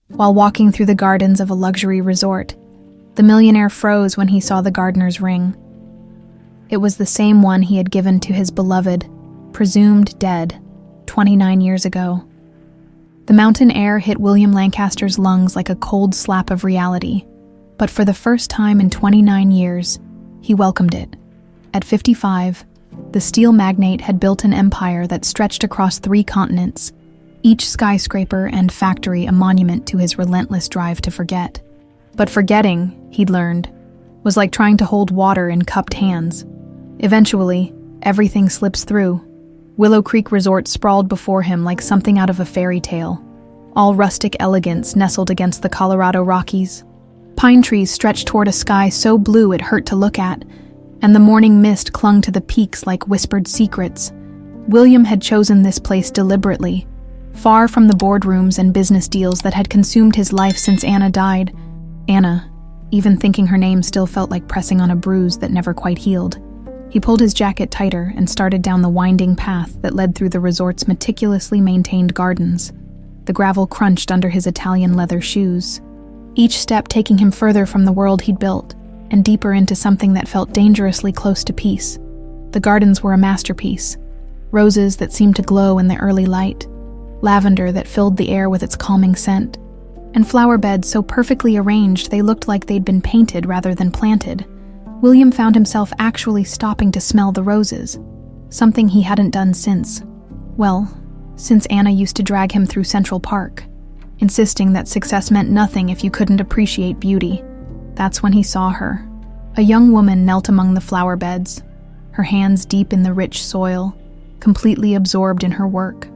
while walking through the gardens of a luxury resort. The millionaire froze when he saw the gardener's ring. It was the same one he had given to his beloved, presumed dead, 29 years ago. The mountain air hit William Lancaster's lungs like a cold slap of reality, but for the first time in 29 years, he welcomed it. At 55, the steel magnate had built an empire that stretched across 3 continents, each skyscraper and factory a monument to his relentless drive to forget. But forgetting, he'd learned, was like trying to hold water in cupped hands. Eventually, everything slips through. Willow Creek Resort sprawled before him like something out of a fairy tale. All rustic elegance nestled against the Colorado Rockies. Pine trees stretched toward a sky so blue it hurt to look at, and the morning mist clung to the peaks like whispered secrets. William had chosen this place deliberately, far from the boardrooms and business deals that had consumed his life since Anna died. Anna, even thinking her name still felt like pressing on a bruise that never quite healed. He pulled his jacket tighter and started down the winding path that led through the resort's meticulously maintained gardens. The gravel crunched under his Italian leather shoes, each step taking him further from the world he'd built and deeper into something that felt dangerously close to peace. The gardens were a masterpiece. Roses that seemed to glow in the early light, lavender that filled the air with its calming scent, and flower beds so perfectly arranged they looked like they'd been painted rather than planted. William found himself actually stopping to smell the roses, something he hadn't done since Anna used to drag him through Central Park, insisting that success meant nothing if you couldn't appreciate beauty. That's when he saw her. A young woman knelt among the flower beds, her hands deep in the rich soil, completely absorbed in her work.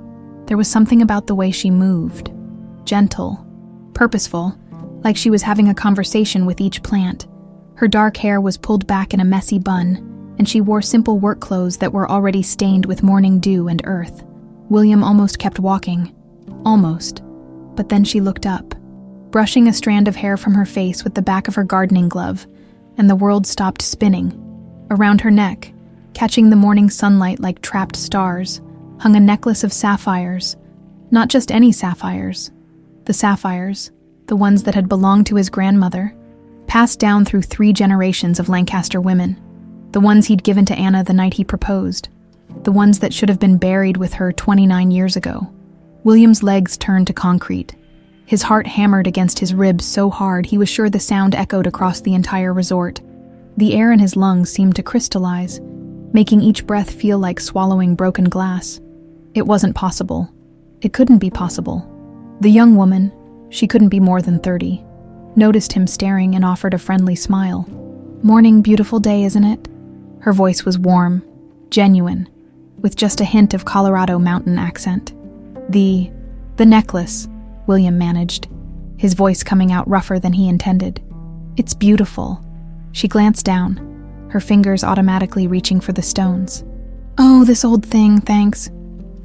There was something about the way she moved, gentle, purposeful, like she was having a conversation with each plant. Her dark hair was pulled back in a messy bun, and she wore simple work clothes that were already stained with morning dew and earth. William almost kept walking. Almost. But then she looked up, brushing a strand of hair from her face with the back of her gardening glove, and the world stopped spinning. Around her neck, catching the morning sunlight like trapped stars, hung a necklace of sapphires. Not just any sapphires. The ones that had belonged to his grandmother, passed down through 3 generations of Lancaster women, the ones he'd given to Anna the night he proposed, the ones that should have been buried with her 29 years ago. William's legs turned to concrete. His heart hammered against his ribs so hard he was sure the sound echoed across the entire resort. The air in his lungs seemed to crystallize, making each breath feel like swallowing broken glass. It wasn't possible. It couldn't be possible. The young woman, she couldn't be more than 30, noticed him staring and offered a friendly smile. "Morning, beautiful day, isn't it?" Her voice was warm, genuine, with just a hint of Colorado mountain accent. The necklace," William managed, his voice coming out rougher than he intended. "It's beautiful." She glanced down, her fingers automatically reaching for the stones. "Oh, this old thing, thanks.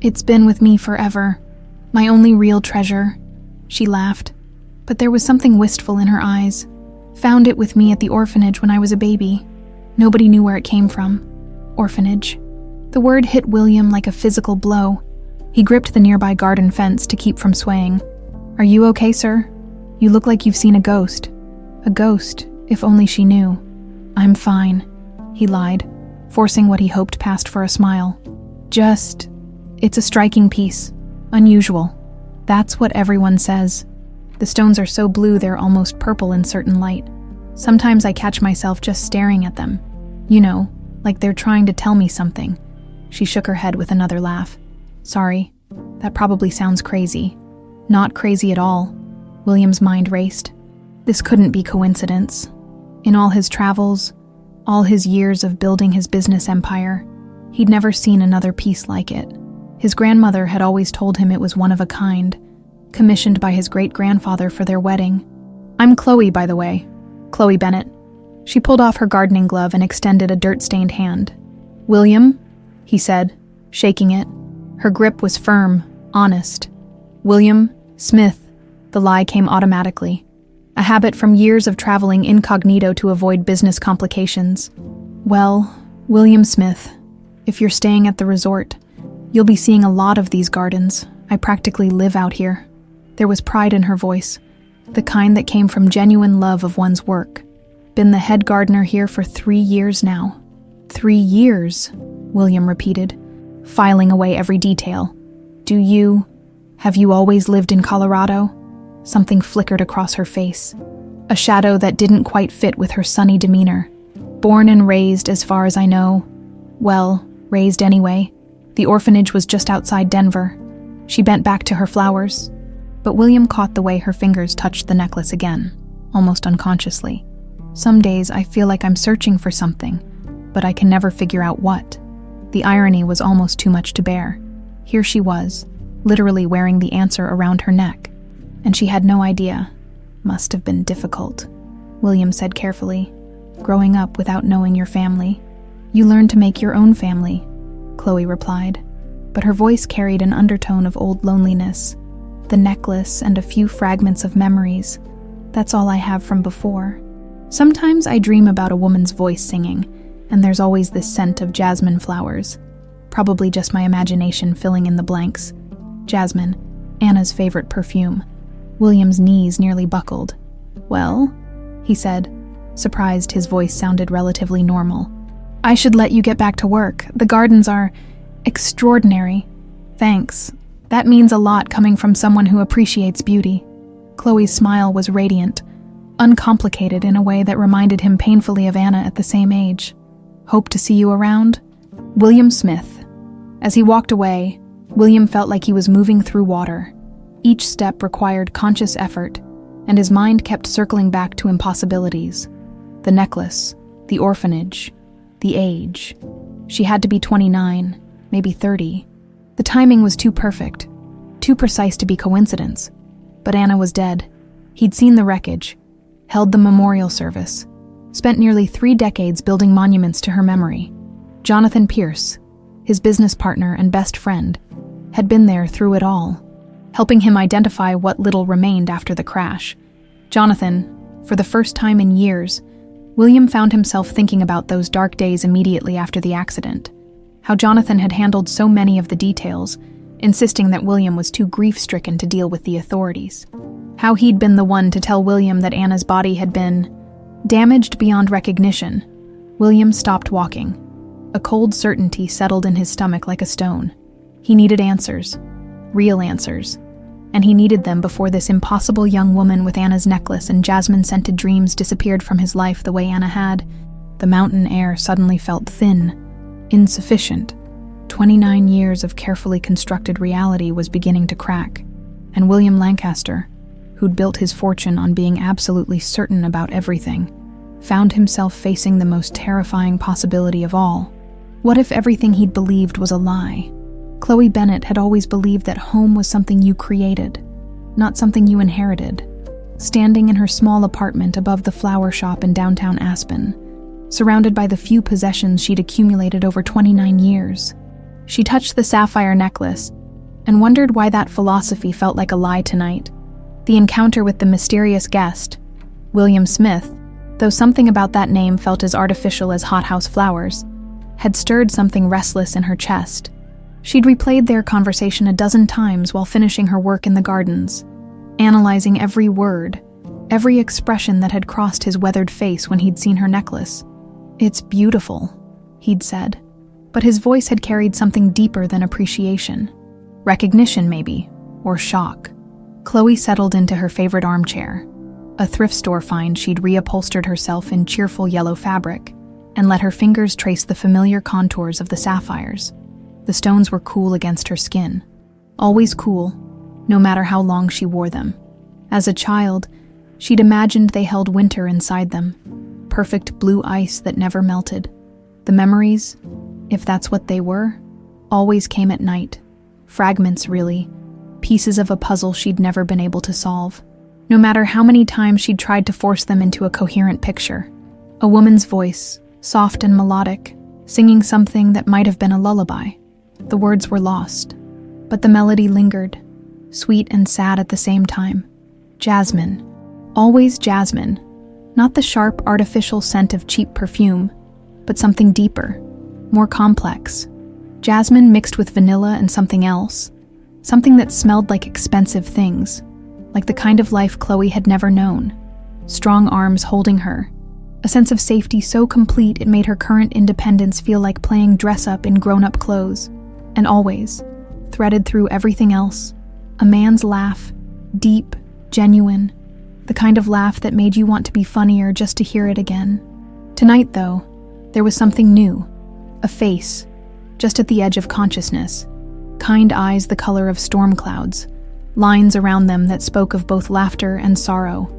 It's been with me forever. My only real treasure." She laughed, but there was something wistful in her eyes. "Found it with me at the orphanage when I was a baby. Nobody knew where it came from. Orphanage." The word hit William like a physical blow. He gripped the nearby garden fence to keep from swaying. "Are you okay, sir? You look like you've seen a ghost." A ghost, if only she knew. "I'm fine," he lied, forcing what he hoped passed for a smile. It's a striking piece. Unusual. That's what everyone says. The stones are so blue they're almost purple in certain light. Sometimes I catch myself just staring at them. You know, like they're trying to tell me something." She shook her head with another laugh. "Sorry, that probably sounds crazy." Not crazy at all. William's mind raced. This couldn't be coincidence. In all his travels, all his years of building his business empire, he'd never seen another piece like it. His grandmother had always told him it was one of a kind, commissioned by his great-grandfather for their wedding. "I'm Chloe, by the way. Chloe Bennett." She pulled off her gardening glove and extended a dirt-stained hand. "William?" he said, shaking it. Her grip was firm, honest. "William Smith." The lie came automatically. A habit from years of traveling incognito to avoid business complications. "Well, William Smith, if you're staying at the resort, you'll be seeing a lot of these gardens. I practically live out here." There was pride in her voice, the kind that came from genuine love of one's work. Been the head gardener here for 3 years now. 3 years, William repeated, filing away every detail. Have you always lived in Colorado? Something flickered across her face, a shadow that didn't quite fit with her sunny demeanor. Born and raised, as far as I know. Well, raised anyway. The orphanage was just outside Denver. She bent back to her flowers, but William caught the way her fingers touched the necklace again, almost unconsciously. Some days I feel like I'm searching for something, but I can never figure out what. The irony was almost too much to bear. Here she was, literally wearing the answer around her neck, and she had no idea. Must have been difficult, William said carefully. Growing up without knowing your family. You learn to make your own family, Chloe replied, but her voice carried an undertone of old loneliness. The necklace and a few fragments of memories. That's all I have from before. Sometimes I dream about a woman's voice singing, and there's always this scent of jasmine flowers. Probably just my imagination filling in the blanks. Jasmine, Anna's favorite perfume. William's knees nearly buckled. Well, he said, surprised his voice sounded relatively normal. I should let you get back to work. The gardens are extraordinary. Thanks. That means a lot coming from someone who appreciates beauty. Chloe's smile was radiant, uncomplicated in a way that reminded him painfully of Anna at the same age. Hope to see you around. William Smith. As he walked away, William felt like he was moving through water. Each step required conscious effort, and his mind kept circling back to impossibilities. The necklace, the orphanage, the age. She had to be 29, maybe 30. The timing was too perfect, too precise to be coincidence. But Anna was dead. He'd seen the wreckage, held the memorial service, spent nearly 3 decades building monuments to her memory. Jonathan Pierce, his business partner and best friend, had been there through it all, helping him identify what little remained after the crash. Jonathan, for the first time in years, William found himself thinking about those dark days immediately after the accident. How Jonathan had handled so many of the details, insisting that William was too grief-stricken to deal with the authorities. How he'd been the one to tell William that Anna's body had been damaged beyond recognition. William stopped walking. A cold certainty settled in his stomach like a stone. He needed answers, real answers, and he needed them before this impossible young woman with Anna's necklace and jasmine-scented dreams disappeared from his life the way Anna had. The mountain air suddenly felt thin, insufficient. 29 years of carefully constructed reality was beginning to crack, and William Lancaster, who'd built his fortune on being absolutely certain about everything, found himself facing the most terrifying possibility of all. What if everything he'd believed was a lie? Chloe Bennett had always believed that home was something you created, not something you inherited. Standing in her small apartment above the flower shop in downtown Aspen, surrounded by the few possessions she'd accumulated over 29 years, she touched the sapphire necklace and wondered why that philosophy felt like a lie tonight. The encounter with the mysterious guest, William Smith, though something about that name felt as artificial as hothouse flowers, had stirred something restless in her chest. She'd replayed their conversation a dozen times while finishing her work in the gardens, analyzing every word, every expression that had crossed his weathered face when he'd seen her necklace. "It's beautiful," he'd said, but his voice had carried something deeper than appreciation. Recognition, maybe, or shock. Chloe settled into her favorite armchair, a thrift store find she'd reupholstered herself in cheerful yellow fabric, and let her fingers trace the familiar contours of the sapphires. The stones were cool against her skin, always cool, no matter how long she wore them. As a child, she'd imagined they held winter inside them, perfect blue ice that never melted. The memories, if that's what they were, always came at night. Fragments, really, pieces of a puzzle she'd never been able to solve. No matter how many times she'd tried to force them into a coherent picture. A woman's voice, soft and melodic, singing something that might have been a lullaby. The words were lost, but the melody lingered, sweet and sad at the same time. Jasmine. Always jasmine. Not the sharp, artificial scent of cheap perfume, but something deeper, more complex. Jasmine mixed with vanilla and something else. Something that smelled like expensive things. like the kind of life Chloe had never known. Strong arms holding her, a sense of safety so complete it made her current independence feel like playing dress-up in grown-up clothes. And always, threaded through everything else, a man's laugh, deep, genuine, the kind of laugh that made you want to be funnier just to hear it again. Tonight, though, there was something new, a face, just at the edge of consciousness, kind eyes the color of storm clouds, lines around them that spoke of both laughter and sorrow,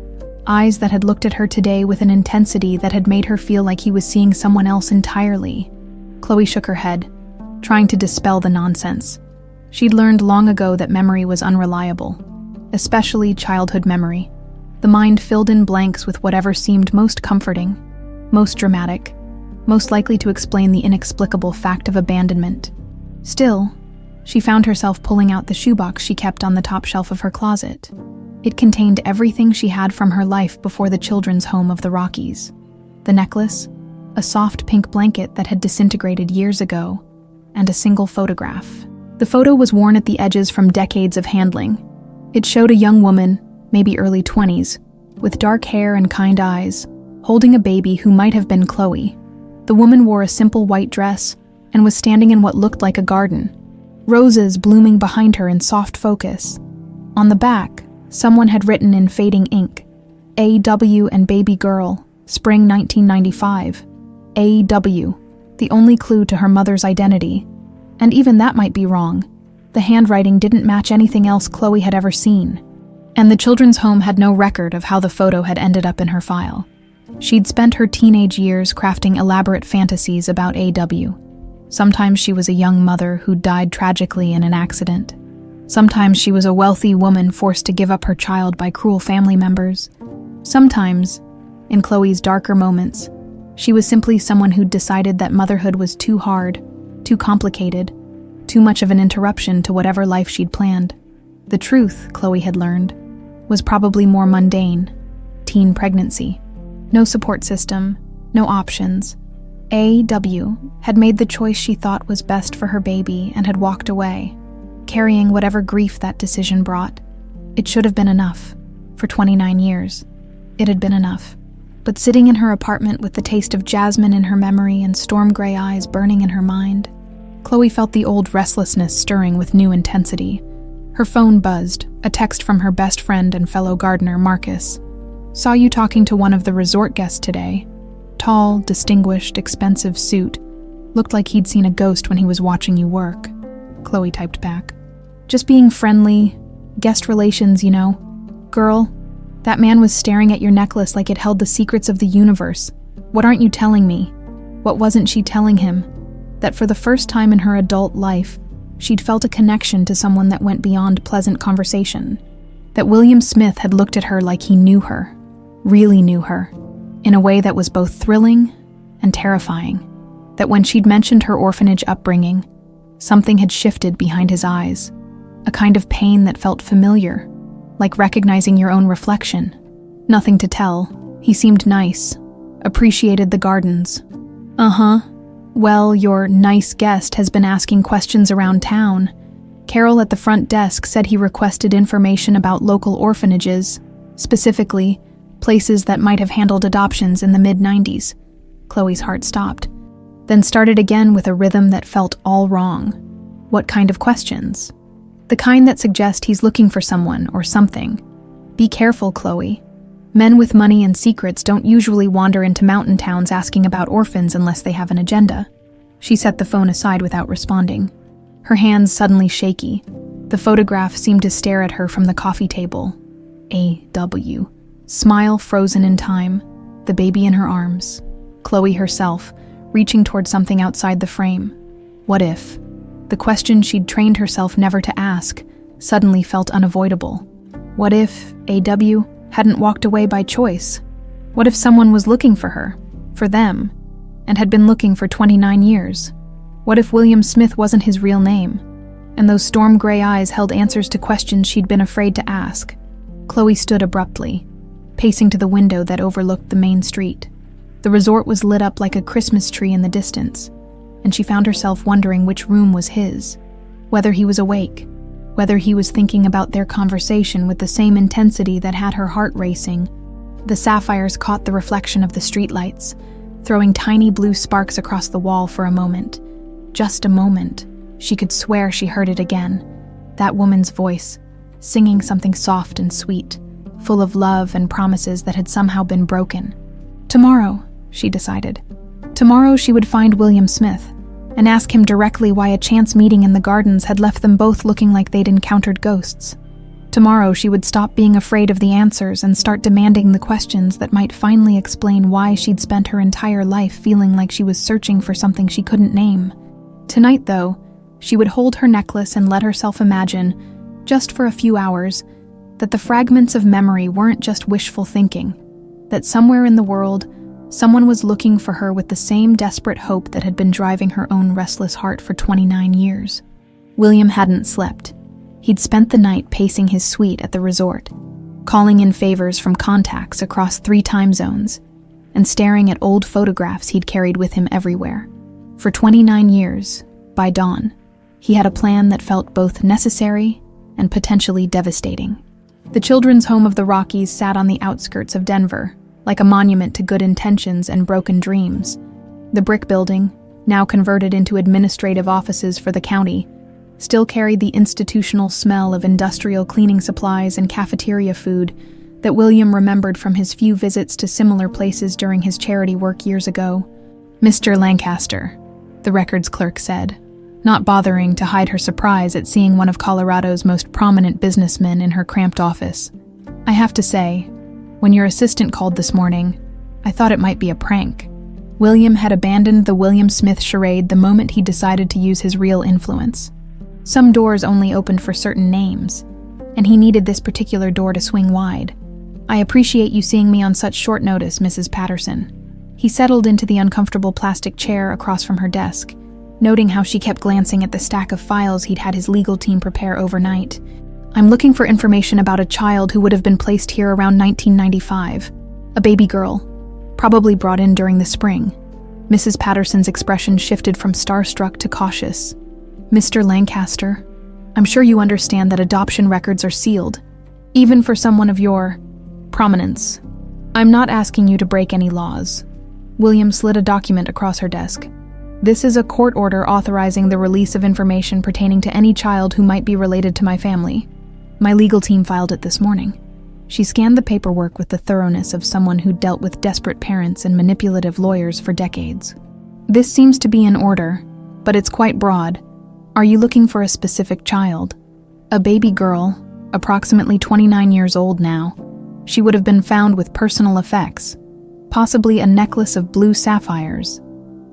eyes that had looked at her today with an intensity that had made her feel like he was seeing someone else entirely. Chloe shook her head, trying to dispel the nonsense. She'd learned long ago that memory was unreliable, especially childhood memory. The mind filled in blanks with whatever seemed most comforting, most dramatic, most likely to explain the inexplicable fact of abandonment. Still, she found herself pulling out the shoebox she kept on the top shelf of her closet. It contained everything she had from her life before the children's home of the Rockies. The necklace, a soft pink blanket that had disintegrated years ago, and a single photograph. The photo was worn at the edges from decades of handling. It showed a young woman, maybe early 20s, with dark hair and kind eyes, holding a baby who might have been Chloe. The woman wore a simple white dress and was standing in what looked like a garden, roses blooming behind her in soft focus. On the back, someone had written in fading ink, A.W. and baby girl, spring 1995. A.W., the only clue to her mother's identity. And even that might be wrong. The handwriting didn't match anything else Chloe had ever seen. And the children's home had no record of how the photo had ended up in her file. She'd spent her teenage years crafting elaborate fantasies about A.W. Sometimes she was a young mother who died tragically in an accident. Sometimes she was a wealthy woman forced to give up her child by cruel family members. Sometimes, in Chloe's darker moments, she was simply someone who'd decided that motherhood was too hard, too complicated, too much of an interruption to whatever life she'd planned. The truth, Chloe had learned, was probably more mundane. Teen pregnancy. No support system, no options. A.W. had made the choice she thought was best for her baby and had walked away, carrying whatever grief that decision brought. It should have been enough. For 29 years, it had been enough. But sitting in her apartment with the taste of jasmine in her memory and storm gray eyes burning in her mind, Chloe felt the old restlessness stirring with new intensity. Her phone buzzed, a text from her best friend and fellow gardener, Marcus. "Saw you talking to one of the resort guests today. Tall, distinguished, expensive suit. Looked like he'd seen a ghost when he was watching you work." Chloe typed back. "Just being friendly, guest relations, you know. Girl, that man was staring at your necklace like it held the secrets of the universe. What aren't you telling me?" What wasn't she telling him? That for the first time in her adult life, she'd felt a connection to someone that went beyond pleasant conversation. That William Smith had looked at her like he knew her, really knew her, in a way that was both thrilling and terrifying. That when she'd mentioned her orphanage upbringing, something had shifted behind his eyes, a kind of pain that felt familiar, like recognizing your own reflection. Nothing to tell. He seemed nice, appreciated the gardens. Well, your nice guest has been asking questions around town. Carol at the front desk said he requested information about local orphanages, specifically places that might have handled adoptions in the mid-90s. Chloe's heart stopped, then started again with a rhythm that felt all wrong. What kind of questions? The kind that suggest he's looking for someone or something. Be careful, Chloe. Men with money and secrets don't usually wander into mountain towns asking about orphans unless they have an agenda. She set the phone aside without responding. Her hands suddenly shaky. The photograph seemed to stare at her from the coffee table. A.W. Smile frozen in time, the baby in her arms. Chloe herself, reaching toward something outside the frame. What if? The question she'd trained herself never to ask suddenly felt unavoidable. What if A.W. hadn't walked away by choice? What if someone was looking for her, for them, and had been looking for 29 years? What if William Smith wasn't his real name, and those storm gray eyes held answers to questions she'd been afraid to ask? Chloe stood abruptly, pacing to the window that overlooked the main street. The resort was lit up like a Christmas tree in the distance, and she found herself wondering which room was his, whether he was awake, whether he was thinking about their conversation with the same intensity that had her heart racing. The sapphires caught the reflection of the streetlights, throwing tiny blue sparks across the wall for a moment. Just a moment. She could swear she heard it again. That woman's voice, singing something soft and sweet, full of love and promises that had somehow been broken. Tomorrow, she decided. Tomorrow she would find William Smith and ask him directly why a chance meeting in the gardens had left them both looking like they'd encountered ghosts. Tomorrow she would stop being afraid of the answers and start demanding the questions that might finally explain why she'd spent her entire life feeling like she was searching for something she couldn't name. Tonight, though, she would hold her necklace and let herself imagine, just for a few hours, that the fragments of memory weren't just wishful thinking, that somewhere in the world, someone was looking for her with the same desperate hope that had been driving her own restless heart for 29 years. William hadn't slept. He'd spent the night pacing his suite at the resort, calling in favors from contacts across 3 time zones, and staring at old photographs he'd carried with him everywhere. For 29 years, by dawn, he had a plan that felt both necessary and potentially devastating. The children's home of the Rockies sat on the outskirts of Denver, like a monument to good intentions and broken dreams. The brick building, now converted into administrative offices for the county, still carried the institutional smell of industrial cleaning supplies and cafeteria food that William remembered from his few visits to similar places during his charity work years ago. "Mr. Lancaster," the records clerk said, not bothering to hide her surprise at seeing one of Colorado's most prominent businessmen in her cramped office. "I have to say, when your assistant called this morning, I thought it might be a prank." William had abandoned the William Smith charade the moment he decided to use his real influence. Some doors only opened for certain names, and he needed this particular door to swing wide. "I appreciate you seeing me on such short notice, Mrs. Patterson." He settled into the uncomfortable plastic chair across from her desk, noting how she kept glancing at the stack of files he'd had his legal team prepare overnight. "I'm looking for information about a child who would have been placed here around 1995. A baby girl, probably brought in during the spring." Mrs. Patterson's expression shifted from starstruck to cautious. "Mr. Lancaster, I'm sure you understand that adoption records are sealed, even for someone of your prominence. I'm not asking you to break any laws." William slid a document across her desk. "This is a court order authorizing the release of information pertaining to any child who might be related to my family. My legal team filed it this morning." She scanned the paperwork with the thoroughness of someone who'd dealt with desperate parents and manipulative lawyers for decades. "This seems to be in order, but it's quite broad. Are you looking for a specific child?" "A baby girl, approximately 29 years old now. She would have been found with personal effects, possibly a necklace of blue sapphires."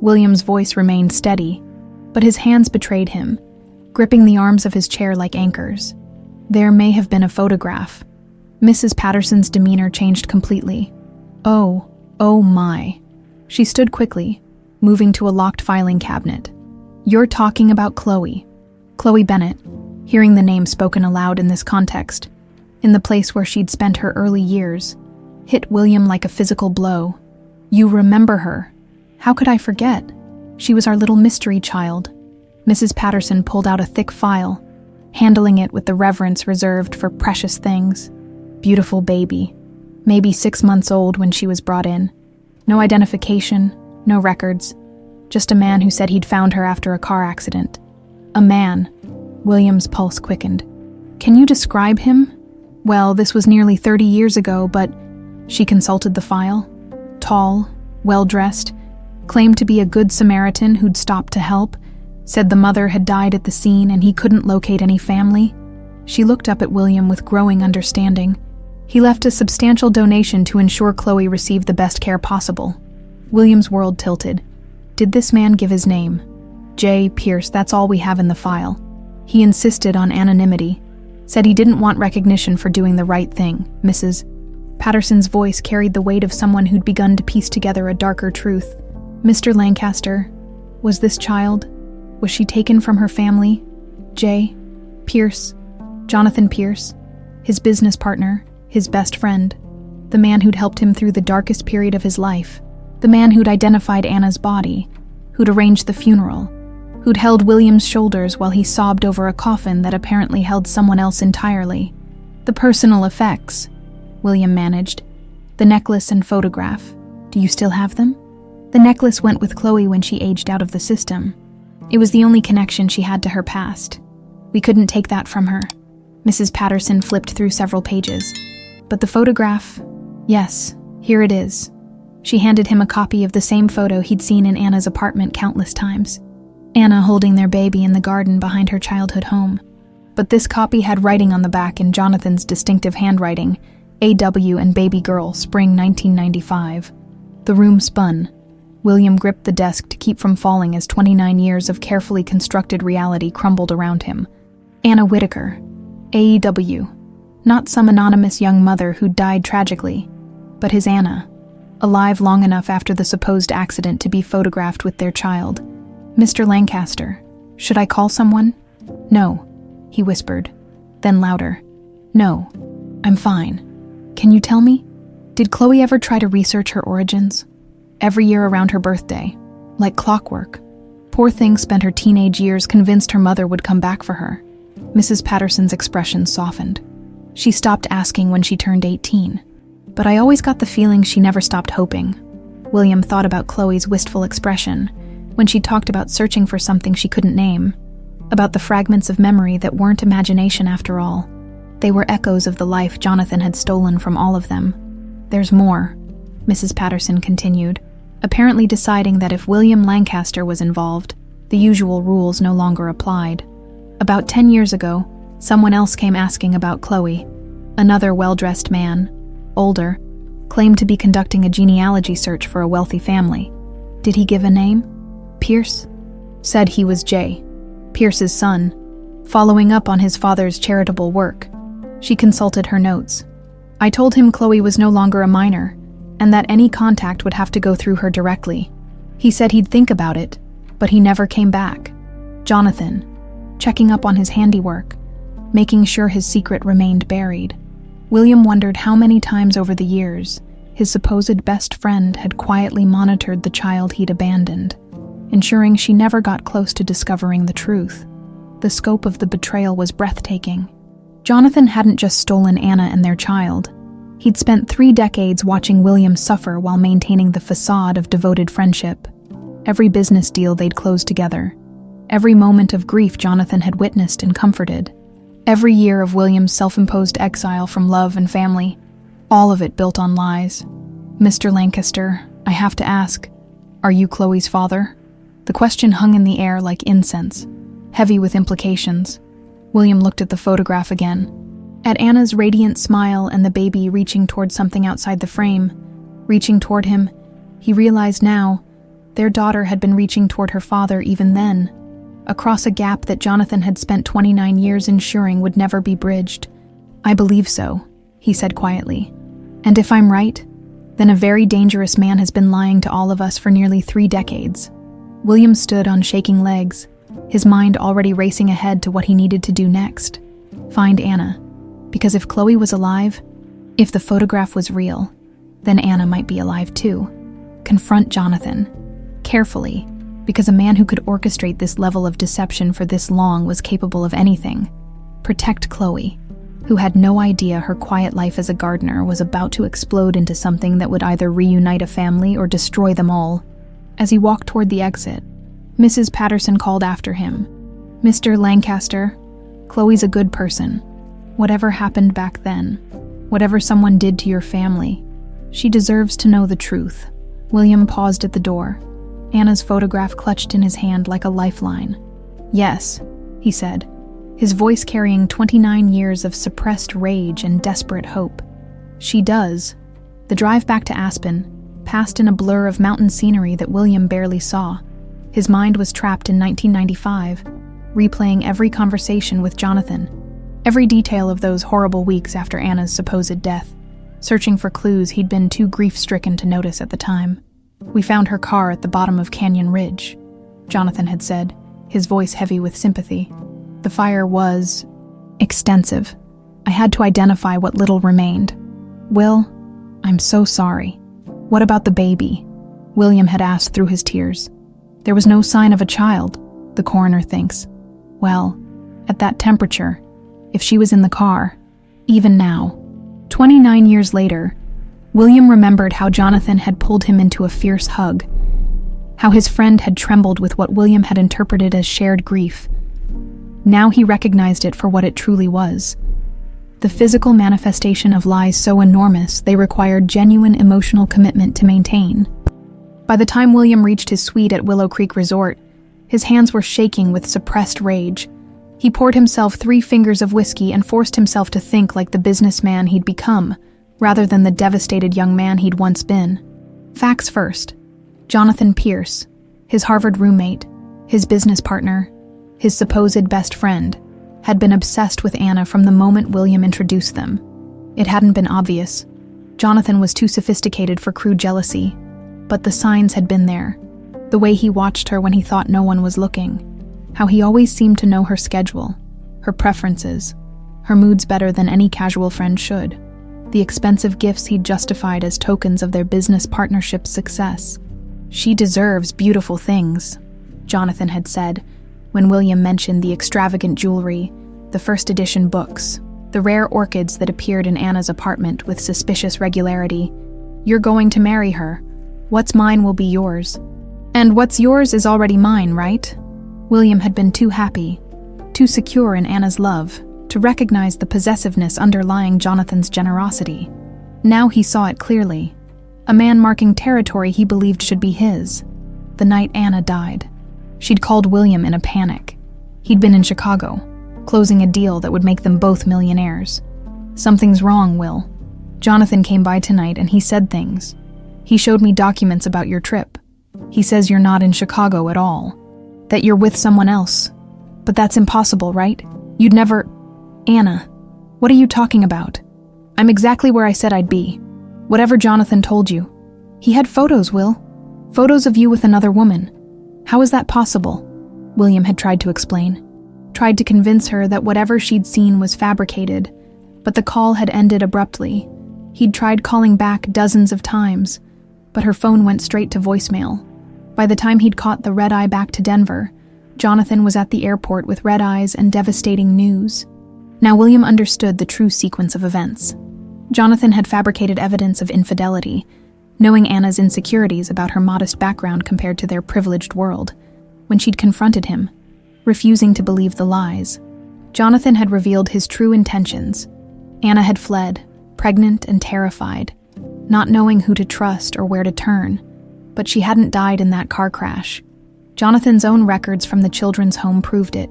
William's voice remained steady, but his hands betrayed him, gripping the arms of his chair like anchors. "There may have been a photograph." Mrs. Patterson's demeanor changed completely. Oh my." She stood quickly, moving to a locked filing cabinet. "You're talking about Chloe." Chloe Bennett, hearing the name spoken aloud in this context, in the place where she'd spent her early years, hit William like a physical blow. "You remember her. How could I forget? She was our little mystery child." Mrs. Patterson pulled out a thick file, handling it with the reverence reserved for precious things. "Beautiful baby. Maybe 6 months old when she was brought in. No identification, no records. Just a man who said he'd found her after a car accident." "A man." William's pulse quickened. "Can you describe him?" "Well, this was nearly 30 years ago, but..." She consulted the file. "Tall, well-dressed, claimed to be a good Samaritan who'd stopped to help, said the mother had died at the scene and he couldn't locate any family." She looked up at William with growing understanding. He left a substantial donation to ensure Chloe received the best care possible. William's world tilted. Did this man give his name? J. Pierce, that's all we have in the file. He insisted on anonymity, said he didn't want recognition for doing the right thing. Mrs. Patterson's voice carried the weight of someone who'd begun to piece together a darker truth. "Mr. Lancaster, was this child? Was she taken from her family? J. Pierce, Jonathan Pierce, his business partner, his best friend, the man who'd helped him through the darkest period of his life, the man who'd identified Anna's body, who'd arranged the funeral, who'd held William's shoulders while he sobbed over a coffin that apparently held someone else entirely. The personal effects, William managed. The necklace and photograph. Do you still have them? The necklace went with Chloe when she aged out of the system. It was the only connection she had to her past. We couldn't take that from her. Mrs. Patterson flipped through several pages. But the photograph, yes, here it is. She handed him a copy of the same photo he'd seen in Anna's apartment countless times. Anna holding their baby in the garden behind her childhood home. But this copy had writing on the back in Jonathan's distinctive handwriting, A.W. and Baby Girl, Spring 1995. The room spun. William gripped the desk to keep from falling as 29 years of carefully constructed reality crumbled around him. Anna Whitaker, A.W. Not some anonymous young mother who died tragically, but his Anna, alive long enough after the supposed accident to be photographed with their child. Mr. Lancaster, should I call someone? No, he whispered, then louder. No, I'm fine. Can you tell me? Did Chloe ever try to research her origins? Every year around her birthday, like clockwork. Poor thing spent her teenage years convinced her mother would come back for her. Mrs. Patterson's expression softened. She stopped asking when she turned 18. But I always got the feeling she never stopped hoping. William thought about Chloe's wistful expression when she talked about searching for something she couldn't name, about the fragments of memory that weren't imagination after all. They were echoes of the life Jonathan had stolen from all of them. There's more, Mrs. Patterson continued, apparently deciding that if William Lancaster was involved, the usual rules no longer applied. About 10 years ago, someone else came asking about Chloe. Another well-dressed man, older, claimed to be conducting a genealogy search for a wealthy family. Did he give a name? Pierce? Said he was Jay, Pierce's son, following up on his father's charitable work. She consulted her notes. I told him Chloe was no longer a minor, and that any contact would have to go through her directly. He said he'd think about it, but he never came back. Jonathan, checking up on his handiwork, making sure his secret remained buried. William wondered how many times over the years his supposed best friend had quietly monitored the child he'd abandoned, ensuring she never got close to discovering the truth. The scope of the betrayal was breathtaking. Jonathan hadn't just stolen Anna and their child. He'd spent 3 decades watching William suffer while maintaining the facade of devoted friendship. Every business deal they'd closed together. Every moment of grief Jonathan had witnessed and comforted. Every year of William's self-imposed exile from love and family. All of it built on lies. Mr. Lancaster, I have to ask, are you Chloe's father? The question hung in the air like incense, heavy with implications. William looked at the photograph again. At Anna's radiant smile and the baby reaching toward something outside the frame. Reaching toward him, he realized now, their daughter had been reaching toward her father even then, across a gap that Jonathan had spent 29 years ensuring would never be bridged. I believe so, he said quietly. And if I'm right, then a very dangerous man has been lying to all of us for nearly 3 decades. William stood on shaking legs, his mind already racing ahead to what he needed to do next. Find Anna. Because if Chloe was alive, if the photograph was real, then Anna might be alive too. Confront Jonathan. Carefully, because a man who could orchestrate this level of deception for this long was capable of anything. Protect Chloe, who had no idea her quiet life as a gardener was about to explode into something that would either reunite a family or destroy them all. As he walked toward the exit, Mrs. Patterson called after him. Mr. Lancaster, Chloe's a good person. Whatever happened back then, whatever someone did to your family, she deserves to know the truth. William paused at the door, Anna's photograph clutched in his hand like a lifeline. Yes, he said, his voice carrying 29 years of suppressed rage and desperate hope. She does. The drive back to Aspen passed in a blur of mountain scenery that William barely saw. His mind was trapped in 1995, replaying every conversation with Jonathan, every detail of those horrible weeks after Anna's supposed death, searching for clues he'd been too grief-stricken to notice at the time. We found her car at the bottom of Canyon Ridge, Jonathan had said, his voice heavy with sympathy. The fire was extensive. I had to identify what little remained. Will, I'm so sorry. What about the baby? William had asked through his tears. There was no sign of a child. the coroner thinks. Well, at that temperature, if she was in the car, even now. 29 years later, William remembered how Jonathan had pulled him into a fierce hug, how his friend had trembled with what William had interpreted as shared grief. Now he recognized it for what it truly was. The physical manifestation of lies so enormous they required genuine emotional commitment to maintain. By the time William reached his suite at Willow Creek Resort, his hands were shaking with suppressed rage. He poured himself 3 fingers of whiskey and forced himself to think like the businessman he'd become, rather than the devastated young man he'd once been. Facts first. Jonathan Pierce, his Harvard roommate, his business partner, his supposed best friend, had been obsessed with Anna from the moment William introduced them. It hadn't been obvious. Jonathan was too sophisticated for crude jealousy, but the signs had been there. The way he watched her when he thought no one was looking, how he always seemed to know her schedule, her preferences, her moods better than any casual friend should, the expensive gifts he'd justified as tokens of their business partnership's success. "She deserves beautiful things," Jonathan had said, when William mentioned the extravagant jewelry, the first edition books, the rare orchids that appeared in Anna's apartment with suspicious regularity. "You're going to marry her. What's mine will be yours. And what's yours is already mine, right?" William had been too happy, too secure in Anna's love, to recognize the possessiveness underlying Jonathan's generosity. Now he saw it clearly. A man marking territory he believed should be his. The night Anna died, she'd called William in a panic. He'd been in Chicago, closing a deal that would make them both millionaires. "Something's wrong, Will. Jonathan came by tonight and he said things. He showed me documents about your trip. He says you're not in Chicago at all, that you're with someone else. But that's impossible, right? You'd never—" "Anna, what are you talking about? I'm exactly where I said I'd be. Whatever Jonathan told you. He had photos, Will. Photos of you with another woman. How is that possible?" William had tried to explain. Tried to convince her that whatever she'd seen was fabricated, but the call had ended abruptly. He'd tried calling back dozens of times, but her phone went straight to voicemail. By the time he'd caught the red-eye back to Denver, Jonathan was at the airport with red eyes and devastating news. Now William understood the true sequence of events. Jonathan had fabricated evidence of infidelity, knowing Anna's insecurities about her modest background compared to their privileged world. When she'd confronted him, refusing to believe the lies, Jonathan had revealed his true intentions. Anna had fled, pregnant and terrified, not knowing who to trust or where to turn. But she hadn't died in that car crash. Jonathan's own records from the children's home proved it.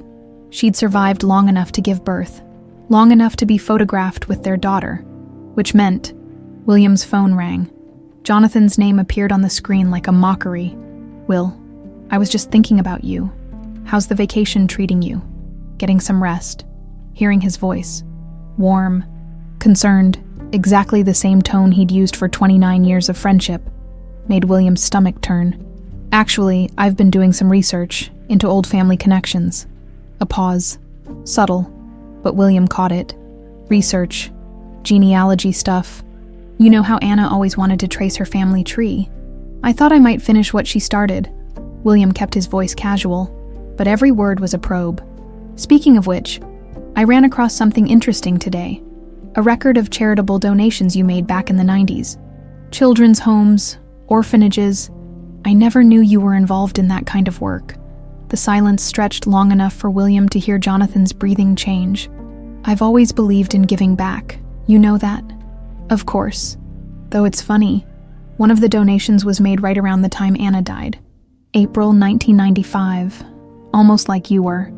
She'd survived long enough to give birth, long enough to be photographed with their daughter, which meant William's phone rang. Jonathan's name appeared on the screen like a mockery. "Will, I was just thinking about you. How's the vacation treating you? Getting some rest?" Hearing his voice, warm, concerned, exactly the same tone he'd used for 29 years of friendship, made William's stomach turn. "Actually, I've been doing some research into old family connections." A pause, subtle, but William caught it. "Research, genealogy stuff. You know how Anna always wanted to trace her family tree. I thought I might finish what she started." William kept his voice casual, but every word was a probe. "Speaking of which, I ran across something interesting today. A record of charitable donations you made back in the 90s. Children's homes, orphanages. I never knew you were involved in that kind of work." The silence stretched long enough for William to hear Jonathan's breathing change. "I've always believed in giving back. You know that?" "Of course. Though it's funny, one of the donations was made right around the time Anna died. April 1995. Almost like you were.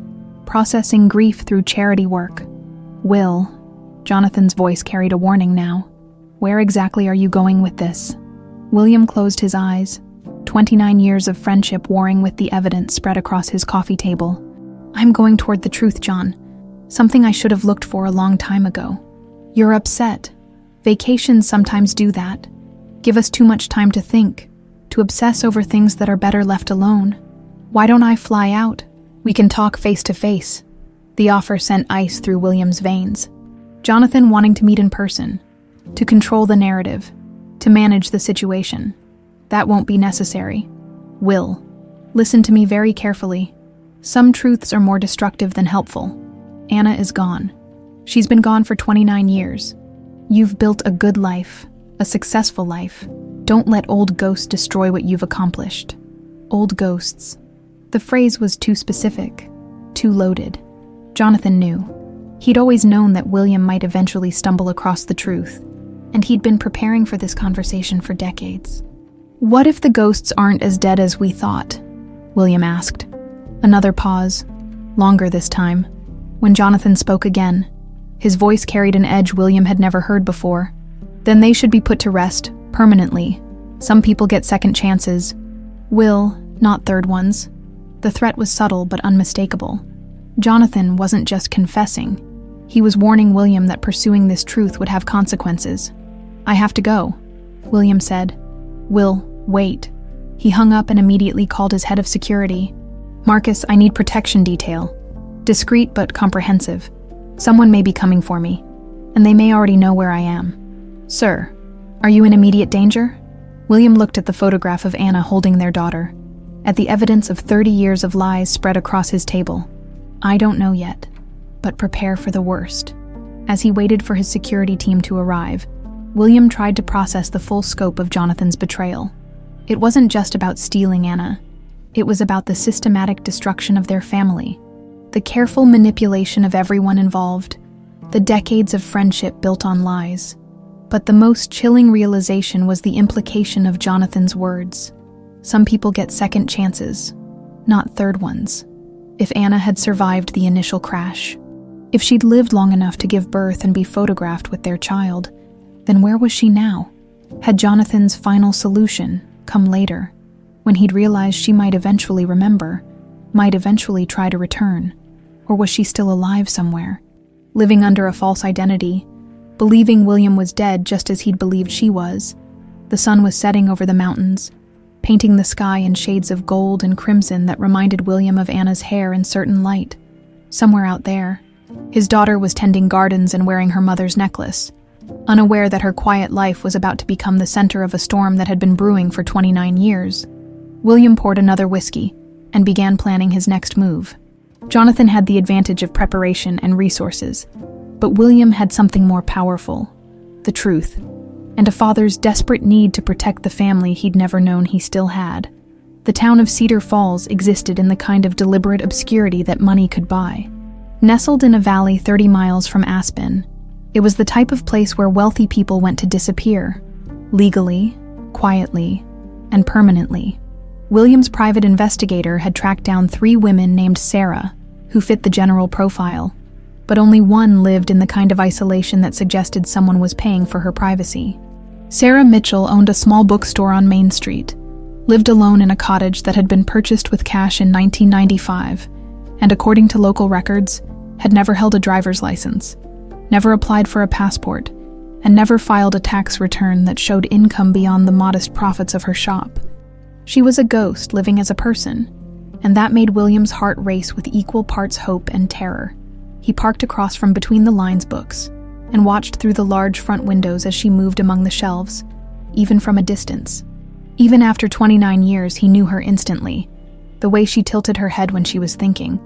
Processing grief through charity work." "Will," Jonathan's voice carried a warning now. "Where exactly are you going with this?" William closed his eyes, 29 years of friendship warring with the evidence spread across his coffee table. "I'm going toward the truth, John. Something I should have looked for a long time ago. You're upset. Vacations sometimes do that. Give us too much time to think, to obsess over things that are better left alone. Why don't I fly out? We can talk face to face." The offer sent ice through William's veins. Jonathan wanting to meet in person, to control the narrative, to manage the situation. "That won't be necessary. Will, listen to me very carefully. Some truths are more destructive than helpful. Anna is gone. She's been gone for 29 years. You've built a good life, a successful life. Don't let old ghosts destroy what you've accomplished. Old ghosts. The phrase was too specific, too loaded. Jonathan knew. He'd always known that William might eventually stumble across the truth, and he'd been preparing for this conversation for decades. "What if the ghosts aren't as dead as we thought?" William asked. Another pause, longer this time. When Jonathan spoke again, his voice carried an edge William had never heard before. "Then they should be put to rest, permanently. Some people get second chances. Will, not third ones." The threat was subtle but unmistakable. Jonathan wasn't just confessing. He was warning William that pursuing this truth would have consequences. "I have to go," William said. "Will, wait." He hung up and immediately called his head of security. "Marcus, I need protection detail. Discreet but comprehensive. Someone may be coming for me, and they may already know where I am." "Sir, are you in immediate danger?" William looked at the photograph of Anna holding their daughter, at the evidence of 30 years of lies spread across his table. "I don't know yet, but prepare for the worst." As he waited for his security team to arrive, William tried to process the full scope of Jonathan's betrayal. It wasn't just about stealing Anna. It was about the systematic destruction of their family, the careful manipulation of everyone involved, the decades of friendship built on lies. But the most chilling realization was the implication of Jonathan's words. Some people get second chances, not third ones. If Anna had survived the initial crash, if she'd lived long enough to give birth and be photographed with their child, then where was she now? Had Jonathan's final solution come later, when he'd realized she might eventually remember, might eventually try to return? Or was she still alive somewhere, living under a false identity, believing William was dead just as he'd believed she was? The sun was setting over the mountains, painting the sky in shades of gold and crimson that reminded William of Anna's hair in certain light. Somewhere out there, his daughter was tending gardens and wearing her mother's necklace, unaware that her quiet life was about to become the center of a storm that had been brewing for 29 years. William poured another whiskey and began planning his next move. Jonathan had the advantage of preparation and resources, but William had something more powerful: the truth, and a father's desperate need to protect the family he'd never known he still had. The town of Cedar Falls existed in the kind of deliberate obscurity that money could buy. Nestled in a valley 30 miles from Aspen, it was the type of place where wealthy people went to disappear, legally, quietly, and permanently. William's private investigator had tracked down 3 women named Sarah, who fit the general profile, but only one lived in the kind of isolation that suggested someone was paying for her privacy. Sarah Mitchell owned a small bookstore on Main Street, lived alone in a cottage that had been purchased with cash in 1995, and according to local records, had never held a driver's license, never applied for a passport, and never filed a tax return that showed income beyond the modest profits of her shop. She was a ghost living as a person, and that made William's heart race with equal parts hope and terror. He parked across from Between the Lines books and watched through the large front windows as she moved among the shelves, even from a distance. Even after 29 years, he knew her instantly. The way she tilted her head when she was thinking,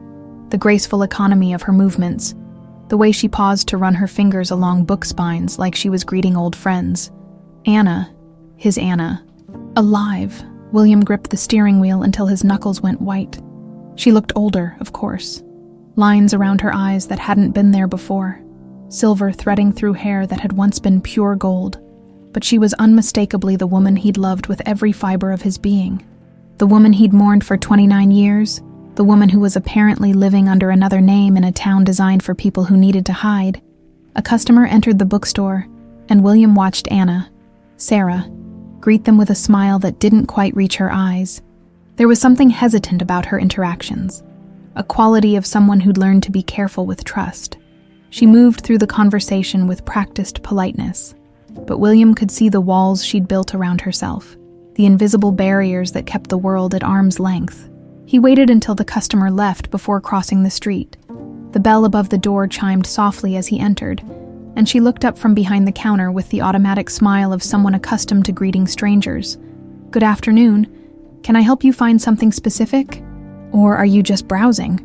the graceful economy of her movements, the way she paused to run her fingers along book spines like she was greeting old friends. Anna, his Anna. Alive. William gripped the steering wheel until his knuckles went white. She looked older, of course. Lines around her eyes that hadn't been there before. Silver threading through hair that had once been pure gold. But she was unmistakably the woman he'd loved with every fiber of his being. The woman he'd mourned for 29 years. The woman who was apparently living under another name in a town designed for people who needed to hide. A customer entered the bookstore, and William watched Anna, Sarah, greet them with a smile that didn't quite reach her eyes. There was something hesitant about her interactions, a quality of someone who'd learned to be careful with trust. She moved through the conversation with practiced politeness, but William could see the walls she'd built around herself, the invisible barriers that kept the world at arm's length. He waited until the customer left before crossing the street. The bell above the door chimed softly as he entered, and she looked up from behind the counter with the automatic smile of someone accustomed to greeting strangers. "Good afternoon. Can I help you find something specific?" Or are you just browsing?"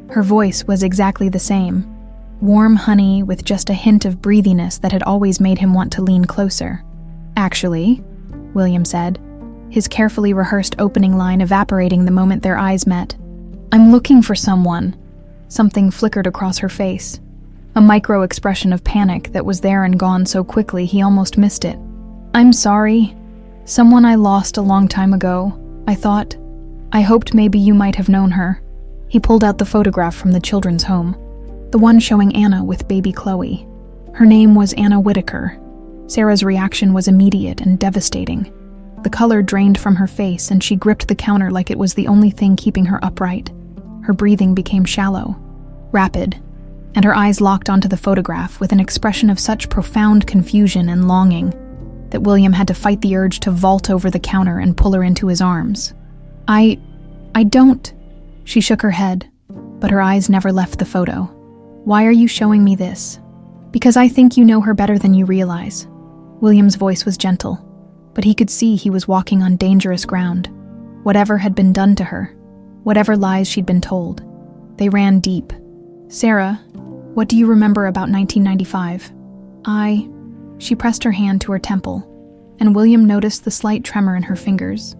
Her voice was exactly the same. Warm honey with just a hint of breathiness that had always made him want to lean closer. "Actually," William said, his carefully rehearsed opening line evaporating the moment their eyes met. "I'm looking for someone." Something flickered across her face. A micro-expression of panic that was there and gone so quickly he almost missed it. "I'm sorry. Someone I lost a long time ago. I thought. I hoped maybe you might have known her." He pulled out the photograph from the children's home, the one showing Anna with baby Chloe. Her name was Anna Whitaker. Sarah's reaction was immediate and devastating. The color drained from her face and she gripped the counter like it was the only thing keeping her upright. Her breathing became shallow, rapid, and her eyes locked onto the photograph with an expression of such profound confusion and longing that William had to fight the urge to vault over the counter and pull her into his arms. I don't." She shook her head, but her eyes never left the photo. "Why are you showing me this?" "Because I think you know her better than you realize." William's voice was gentle, but he could see he was walking on dangerous ground. Whatever had been done to her, whatever lies she'd been told, they ran deep. "Sarah, what do you remember about 1995? She pressed her hand to her temple, and William noticed the slight tremor in her fingers.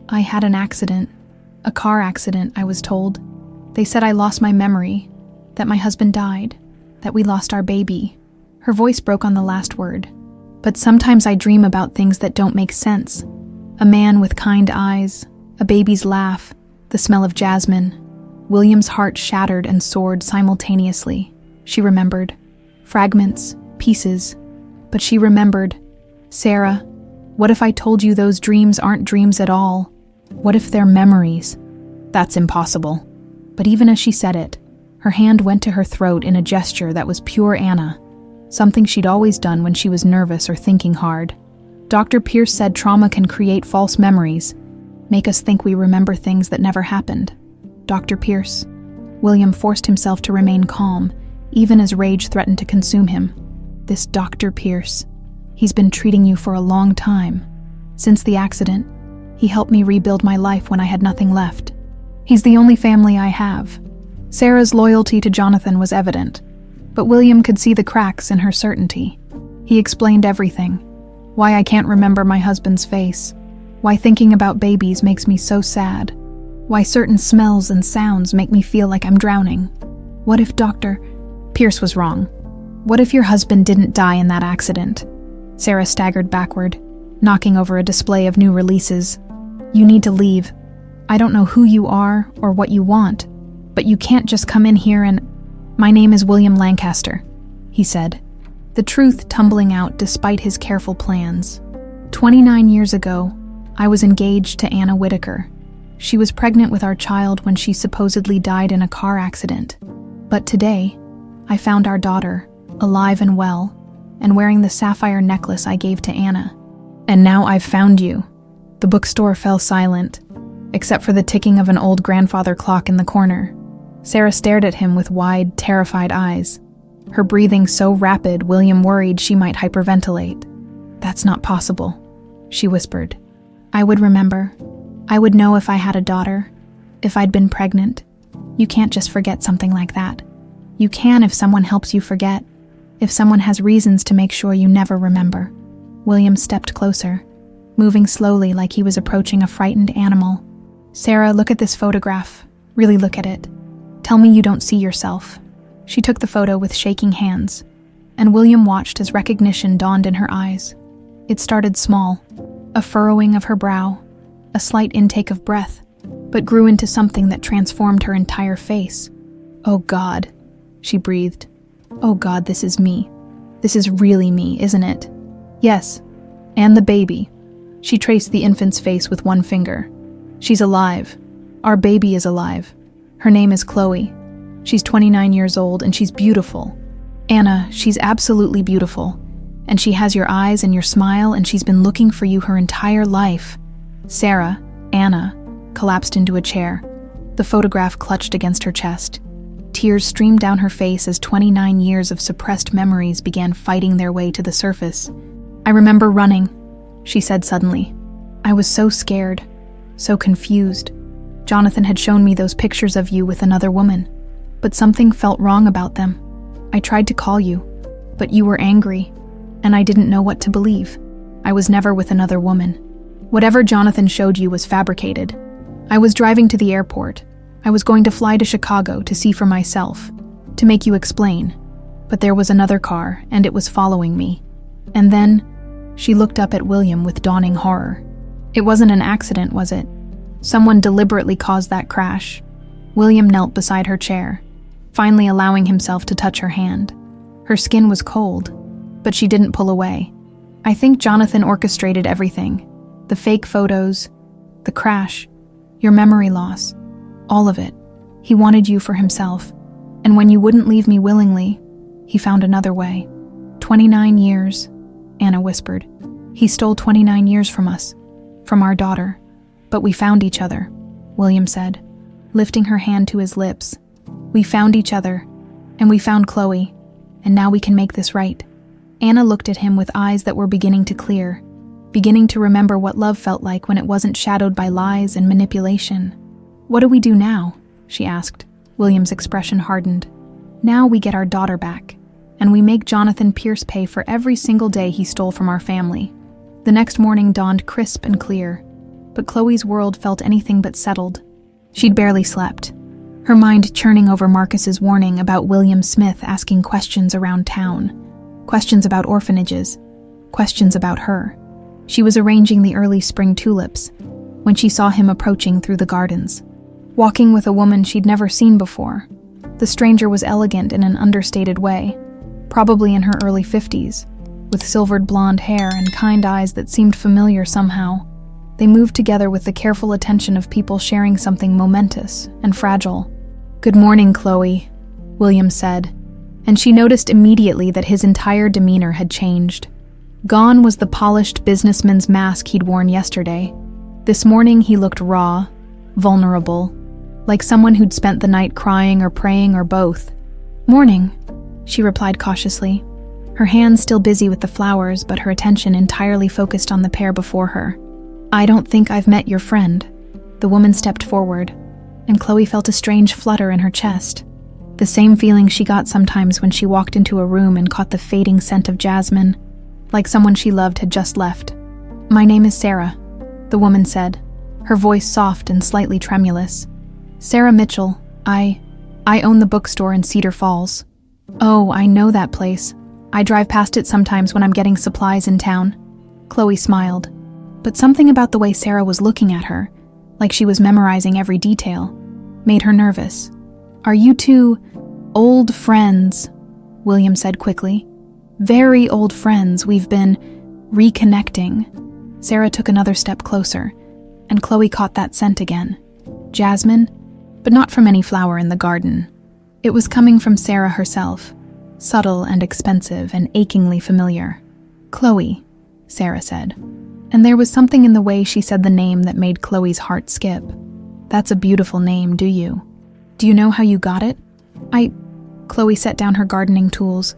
"I had an accident. A car accident, I was told. They said I lost my memory, that my husband died, that we lost our baby." Her voice broke on the last word. "But sometimes I dream about things that don't make sense. A man with kind eyes, a baby's laugh, the smell of jasmine." William's heart shattered and soared simultaneously. She remembered. Fragments, pieces. But she remembered. "Sarah, what if I told you those dreams aren't dreams at all? What if they're memories?" "That's impossible." But even as she said it, her hand went to her throat in a gesture that was pure Anna, something she'd always done when she was nervous or thinking hard. Dr. Pierce said trauma can create false memories, make us think we remember things that never happened. Dr. Pierce. William forced himself to remain calm, even as rage threatened to consume him. "This Dr. Pierce. He's been treating you for a long time. Since the accident, he helped me rebuild my life when I had nothing left. He's the only family I have." Sarah's loyalty to Jonathan was evident, but William could see the cracks in her certainty. He explained everything. Why I can't remember my husband's face. Why thinking about babies makes me so sad. Why certain smells and sounds make me feel like I'm drowning. What if Dr. Pierce was wrong? What if your husband didn't die in that accident? Sarah staggered backward, knocking over a display of new releases. "You need to leave. I don't know who you are or what you want, but you can't just come in here and—" "My name is William Lancaster," he said, the truth tumbling out despite his careful plans. 29 years ago, I was engaged to Anna Whitaker. She was pregnant with our child when she supposedly died in a car accident. But today, I found our daughter, alive and well, and wearing the sapphire necklace I gave to Anna. And now I've found you." The bookstore fell silent, except for the ticking of an old grandfather clock in the corner. Sarah stared at him with wide, terrified eyes. Her breathing so rapid, William worried she might hyperventilate. "That's not possible," she whispered. "I would remember. I would know if I had a daughter, if I'd been pregnant. You can't just forget something like that. You can if someone helps you forget, if someone has reasons to make sure you never remember." William stepped closer, moving slowly like he was approaching a frightened animal. "Sarah, look at this photograph. Really look at it. Tell me you don't see yourself." She took the photo with shaking hands, and William watched as recognition dawned in her eyes. It started small, a furrowing of her brow, a slight intake of breath, but grew into something that transformed her entire face. "Oh God," she breathed. "Oh God, this is me. This is really me, isn't it?" "Yes, and the baby." She traced the infant's face with one finger. "She's alive. Our baby is alive. Her name is Chloe. She's 29 years old and she's beautiful. Anna, she's absolutely beautiful. And she has your eyes and your smile and she's been looking for you her entire life." Sarah, Anna, collapsed into a chair, the photograph clutched against her chest. Tears streamed down her face as 29 years of suppressed memories began fighting their way to the surface. "I remember running," she said suddenly. "I was so scared, so confused. Jonathan had shown me those pictures of you with another woman, but something felt wrong about them. I tried to call you, but you were angry, and I didn't know what to believe. I was never with another woman. Whatever Jonathan showed you was fabricated. I was driving to the airport. I was going to fly to Chicago to see for myself, to make you explain. But there was another car, and it was following me. And then, she looked up at William with dawning horror. It wasn't an accident, was it? Someone deliberately caused that crash. William knelt beside her chair, finally allowing himself to touch her hand. Her skin was cold, but she didn't pull away. I think Jonathan orchestrated everything. The fake photos, the crash, your memory loss, all of it. He wanted you for himself, and when you wouldn't leave me willingly, he found another way. 29 years, Anna whispered. He stole 29 years from us, from our daughter. But we found each other, William said, lifting her hand to his lips. We found each other, and we found Chloe, and now we can make this right. Anna looked at him with eyes that were beginning to clear, beginning to remember what love felt like when it wasn't shadowed by lies and manipulation. What do we do now? She asked. William's expression hardened. Now we get our daughter back, and we make Jonathan Pierce pay for every single day he stole from our family. The next morning dawned crisp and clear, but Chloe's world felt anything but settled. She'd barely slept, her mind churning over Marcus's warning about William Smith asking questions around town, questions about orphanages, questions about her. She was arranging the early spring tulips when she saw him approaching through the gardens, walking with a woman she'd never seen before. The stranger was elegant in an understated way, probably in her early 50s, with silvered blonde hair and kind eyes that seemed familiar somehow. They moved together with the careful attention of people sharing something momentous and fragile. "Good morning, Chloe," William said, and she noticed immediately that his entire demeanor had changed. Gone was the polished businessman's mask he'd worn yesterday. This morning he looked raw, vulnerable, like someone who'd spent the night crying or praying or both. "Morning," she replied cautiously, her hands still busy with the flowers but her attention entirely focused on the pair before her. "I don't think I've met your friend." The woman stepped forward, and Chloe felt a strange flutter in her chest, the same feeling she got sometimes when she walked into a room and caught the fading scent of jasmine, like someone she loved had just left. "My name is Sarah," the woman said, her voice soft and slightly tremulous. "Sarah Mitchell. I own the bookstore in Cedar Falls." "Oh, I know that place. I drive past it sometimes when I'm getting supplies in town." Chloe smiled, but something about the way Sarah was looking at her, like she was memorizing every detail, made her nervous. "Are you two old friends?" William said quickly. "Very old friends. We've been reconnecting." Sarah took another step closer, and Chloe caught that scent again. Jasmine, but not from any flower in the garden. It was coming from Sarah herself, subtle and expensive and achingly familiar. "Chloe," Sarah said. And there was something in the way she said the name that made Chloe's heart skip. "That's a beautiful name, do you? Do you know how you got it?" Chloe set down her gardening tools,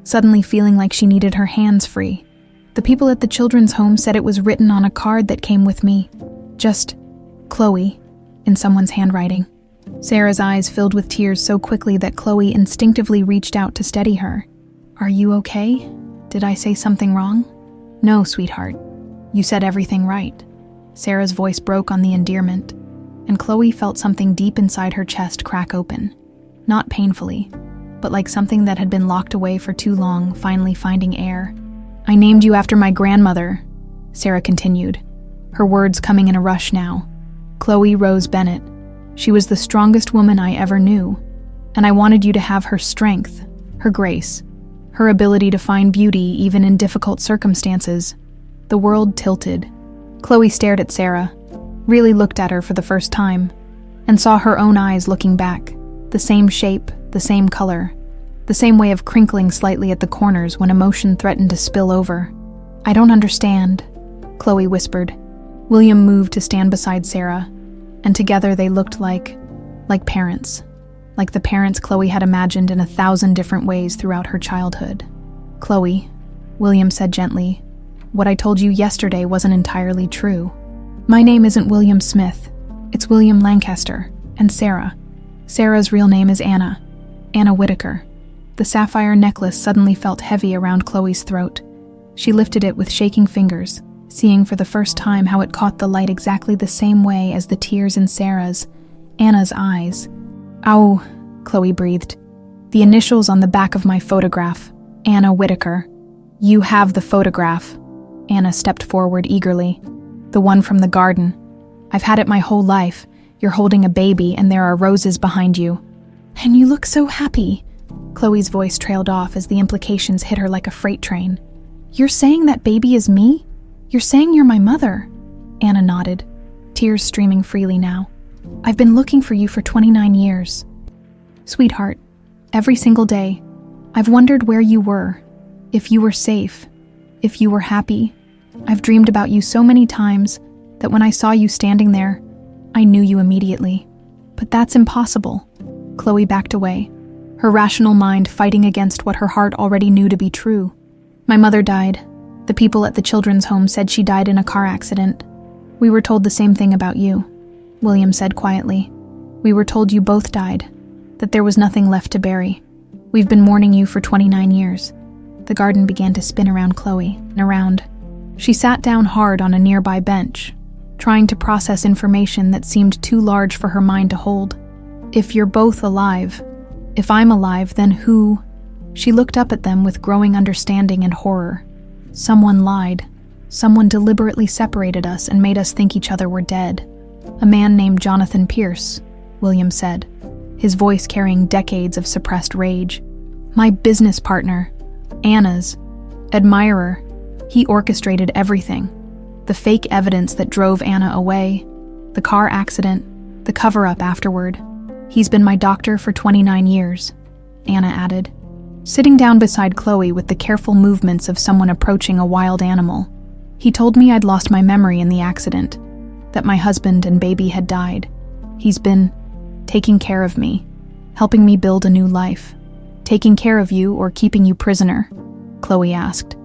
suddenly feeling like she needed her hands free. "The people at the children's home said it was written on a card that came with me. Just, Chloe, in someone's handwriting." Sarah's eyes filled with tears so quickly that Chloe instinctively reached out to steady her. "Are you okay? Did I say something wrong?" "No, sweetheart. You said everything right." Sarah's voice broke on the endearment, and Chloe felt something deep inside her chest crack open. Not painfully, but like something that had been locked away for too long, finally finding air. "I named you after my grandmother," Sarah continued, her words coming in a rush now. "Chloe Rose Bennett. She was the strongest woman I ever knew, and I wanted you to have her strength, her grace, her ability to find beauty even in difficult circumstances." The world tilted. Chloe stared at Sarah, really looked at her for the first time, and saw her own eyes looking back, the same shape, the same color, the same way of crinkling slightly at the corners when emotion threatened to spill over. "I don't understand," Chloe whispered. William moved to stand beside Sarah, and together they looked like parents, like the parents Chloe had imagined in 1,000 different ways throughout her childhood. "Chloe," William said gently, "what I told you yesterday wasn't entirely true. My name isn't William Smith. It's William Lancaster and Sarah. Sarah's real name is Anna Whitaker. The sapphire necklace suddenly felt heavy around Chloe's throat. She lifted it with shaking fingers, seeing for the first time how it caught the light exactly the same way as the tears in Anna's eyes. "Ow," Chloe breathed. "The initials on the back of my photograph, Anna Whitaker." "You have the photograph." Anna stepped forward eagerly. "The one from the garden. I've had it my whole life. You're holding a baby and there are roses behind you." "And you look so happy." Chloe's voice trailed off as the implications hit her like a freight train. "You're saying that baby is me? You're saying you're my mother?" Anna nodded, tears streaming freely now. "I've been looking for you for 29 years. Sweetheart, every single day, I've wondered where you were, if you were safe, if you were happy. I've dreamed about you so many times that when I saw you standing there, I knew you immediately. But that's impossible." Chloe backed away, her rational mind fighting against what her heart already knew to be true. "My mother died. The people at the children's home said she died in a car accident. We were told the same thing about you," William said quietly. "We were told you both died, that there was nothing left to bury. We've been mourning you for 29 years. The garden began to spin around Chloe and around. She sat down hard on a nearby bench, trying to process information that seemed too large for her mind to hold. "If you're both alive, if I'm alive, then who?" She looked up at them with growing understanding and horror. "Someone lied. Someone deliberately separated us and made us think each other were dead. A man named Jonathan Pierce," William said, his voice carrying decades of suppressed rage. "My business partner, Anna's admirer. He orchestrated everything. The fake evidence that drove Anna away, the car accident, the cover-up afterward. He's been my doctor for 29 years, Anna added, sitting down beside Chloe with the careful movements of someone approaching a wild animal. "He told me I'd lost my memory in the accident, that my husband and baby had died. He's been taking care of me, helping me build a new life." "Taking care of you or keeping you prisoner?" Chloe asked,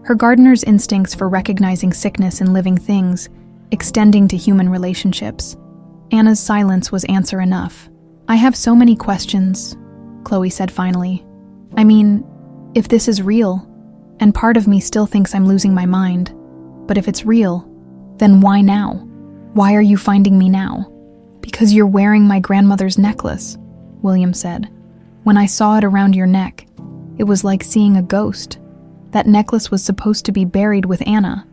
her gardener's instincts for recognizing sickness in living things extending to human relationships. Anna's silence was answer enough. "I have so many questions," Chloe said finally. "I mean, if this is real, and part of me still thinks I'm losing my mind, but if it's real, then why now? Why are you finding me now?" "Because you're wearing my grandmother's necklace," William said. "When I saw it around your neck, it was like seeing a ghost. That necklace was supposed to be buried with Anna.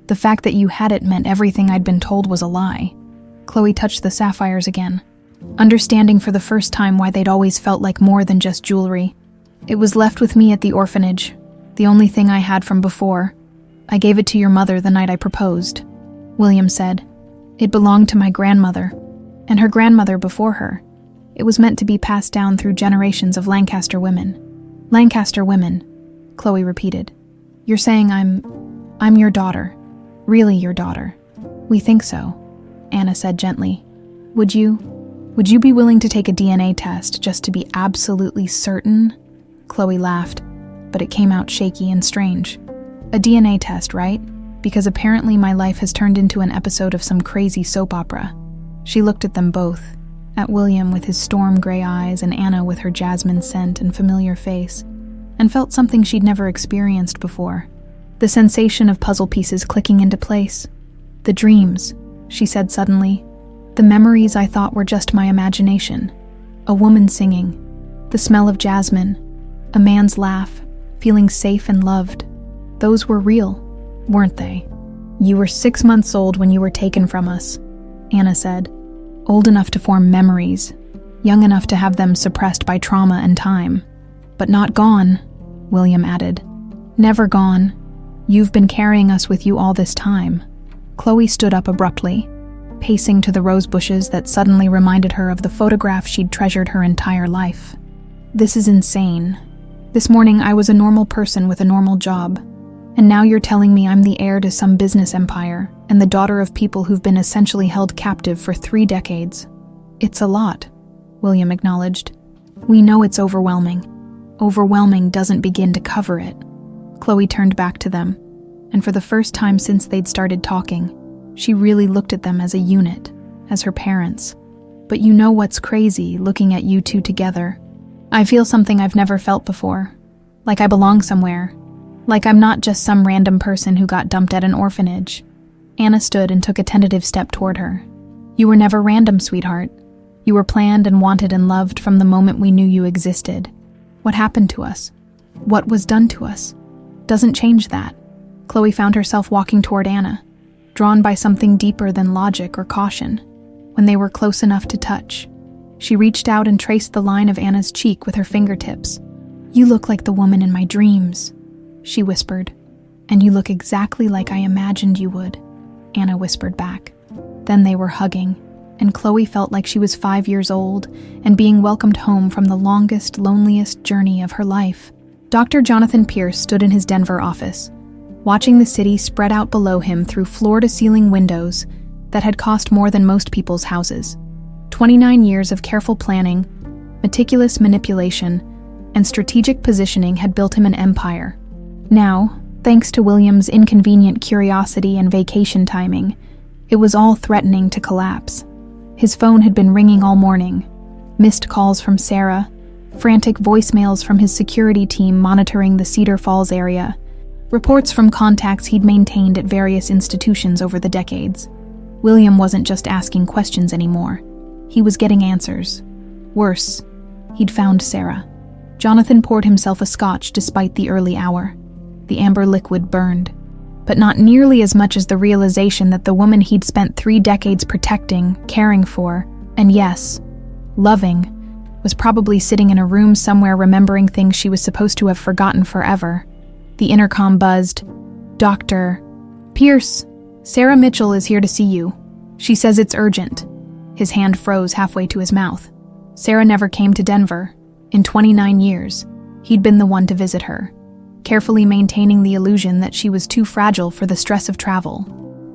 The fact that you had it meant everything I'd been told was a lie." Chloe touched the sapphires again, understanding for the first time why they'd always felt like more than just jewelry. "It was left with me at the orphanage, the only thing I had from before. I gave it to your mother the night I proposed," William said. "It belonged to my grandmother, and her grandmother before her. It was meant to be passed down through generations of Lancaster women." "Lancaster women," Chloe repeated. "You're saying I'm your daughter, really your daughter?" "We think so," Anna said gently. Would you be willing to take a DNA test just to be absolutely certain?" Chloe laughed, but it came out shaky and strange. "A DNA test, right? Because apparently my life has turned into an episode of some crazy soap opera." She looked at them both, at William with his storm gray eyes and Anna with her jasmine scent and familiar face, and felt something she'd never experienced before. The sensation of puzzle pieces clicking into place. "The dreams," she said suddenly. "The memories I thought were just my imagination. A woman singing, the smell of jasmine, a man's laugh, feeling safe and loved. Those were real, weren't they?" "You were 6 months old when you were taken from us," Anna said. "Old enough to form memories, young enough to have them suppressed by trauma and time. But not gone," William added. "Never gone. You've been carrying us with you all this time." Chloe stood up abruptly, pacing to the rose bushes that suddenly reminded her of the photograph she'd treasured her entire life. "This is insane. This morning I was a normal person with a normal job, and now you're telling me I'm the heir to some business empire and the daughter of people who've been essentially held captive for 3 decades. It's a lot," William acknowledged. "We know it's overwhelming. Overwhelming doesn't begin to cover it." Chloe turned back to them, and for the first time since they'd started talking, she really looked at them as a unit, as her parents. But you know what's crazy, looking at you two together? I feel something I've never felt before. Like I belong somewhere. Like I'm not just some random person who got dumped at an orphanage. Anna stood and took a tentative step toward her. You were never random, sweetheart. You were planned and wanted and loved from the moment we knew you existed. What happened to us? What was done to us? Doesn't change that. Chloe found herself walking toward Anna, drawn by something deeper than logic or caution. When they were close enough to touch, she reached out and traced the line of Anna's cheek with her fingertips. You look like the woman in my dreams, she whispered. And you look exactly like I imagined you would, Anna whispered back. Then they were hugging, and Chloe felt like she was 5 years old and being welcomed home from the longest, loneliest journey of her life. Dr. Jonathan Pierce stood in his Denver office, watching the city spread out below him through floor-to-ceiling windows that had cost more than most people's houses. 29 years of careful planning, meticulous manipulation, and strategic positioning had built him an empire. Now, thanks to William's inconvenient curiosity and vacation timing, it was all threatening to collapse. His phone had been ringing all morning. Missed calls from Sarah, frantic voicemails from his security team monitoring the Cedar Falls area, reports from contacts he'd maintained at various institutions over the decades. William wasn't just asking questions anymore. He was getting answers. Worse, he'd found Sarah. Jonathan poured himself a scotch despite the early hour. The amber liquid burned, but not nearly as much as the realization that the woman he'd spent 3 decades protecting, caring for, and yes, loving, was probably sitting in a room somewhere remembering things she was supposed to have forgotten forever. The intercom buzzed. Dr. Pierce, Sarah Mitchell is here to see you. She says it's urgent. His hand froze halfway to his mouth. Sarah never came to Denver. In 29 years, he'd been the one to visit her, carefully maintaining the illusion that she was too fragile for the stress of travel,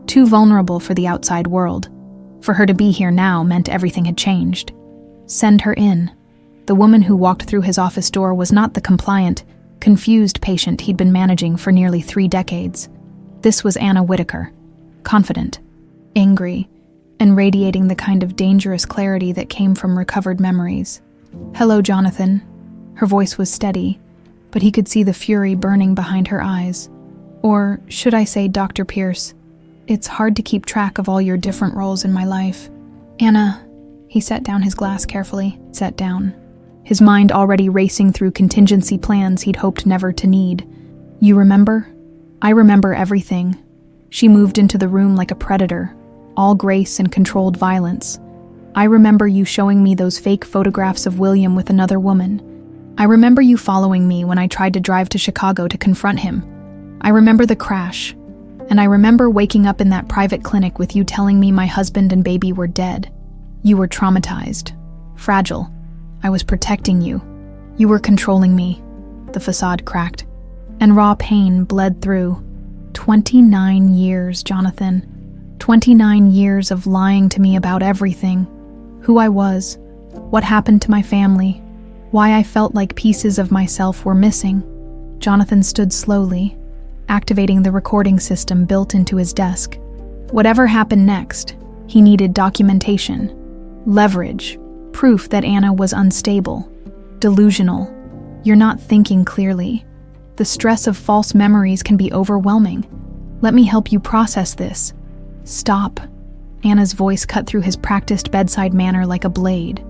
too vulnerable for the outside world. For her to be here now meant everything had changed. Send her in. The woman who walked through his office door was not the compliant, confused patient he'd been managing for nearly 3 decades. This was Anna Whitaker, confident, angry, and radiating the kind of dangerous clarity that came from recovered memories. Hello, Jonathan. Her voice was steady, but he could see the fury burning behind her eyes. Or should I say, Dr. Pierce, it's hard to keep track of all your different roles in my life. Anna, he set down his glass carefully, sat down, his mind already racing through contingency plans he'd hoped never to need. You remember? I remember everything. She moved into the room like a predator, all grace and controlled violence. I remember you showing me those fake photographs of William with another woman. I remember you following me when I tried to drive to Chicago to confront him. I remember the crash, and I remember waking up in that private clinic with you telling me my husband and baby were dead. You were traumatized, fragile. I was protecting you. You were controlling me. The facade cracked, and raw pain bled through. 29 years, Jonathan. 29 years of lying to me about everything. Who I was, what happened to my family, why I felt like pieces of myself were missing. Jonathan stood slowly, activating the recording system built into his desk. Whatever happened next, he needed documentation, leverage, proof that Anna was unstable, delusional. You're not thinking clearly. The stress of false memories can be overwhelming. Let me help you process this. Stop. Anna's voice cut through his practiced bedside manner like a blade.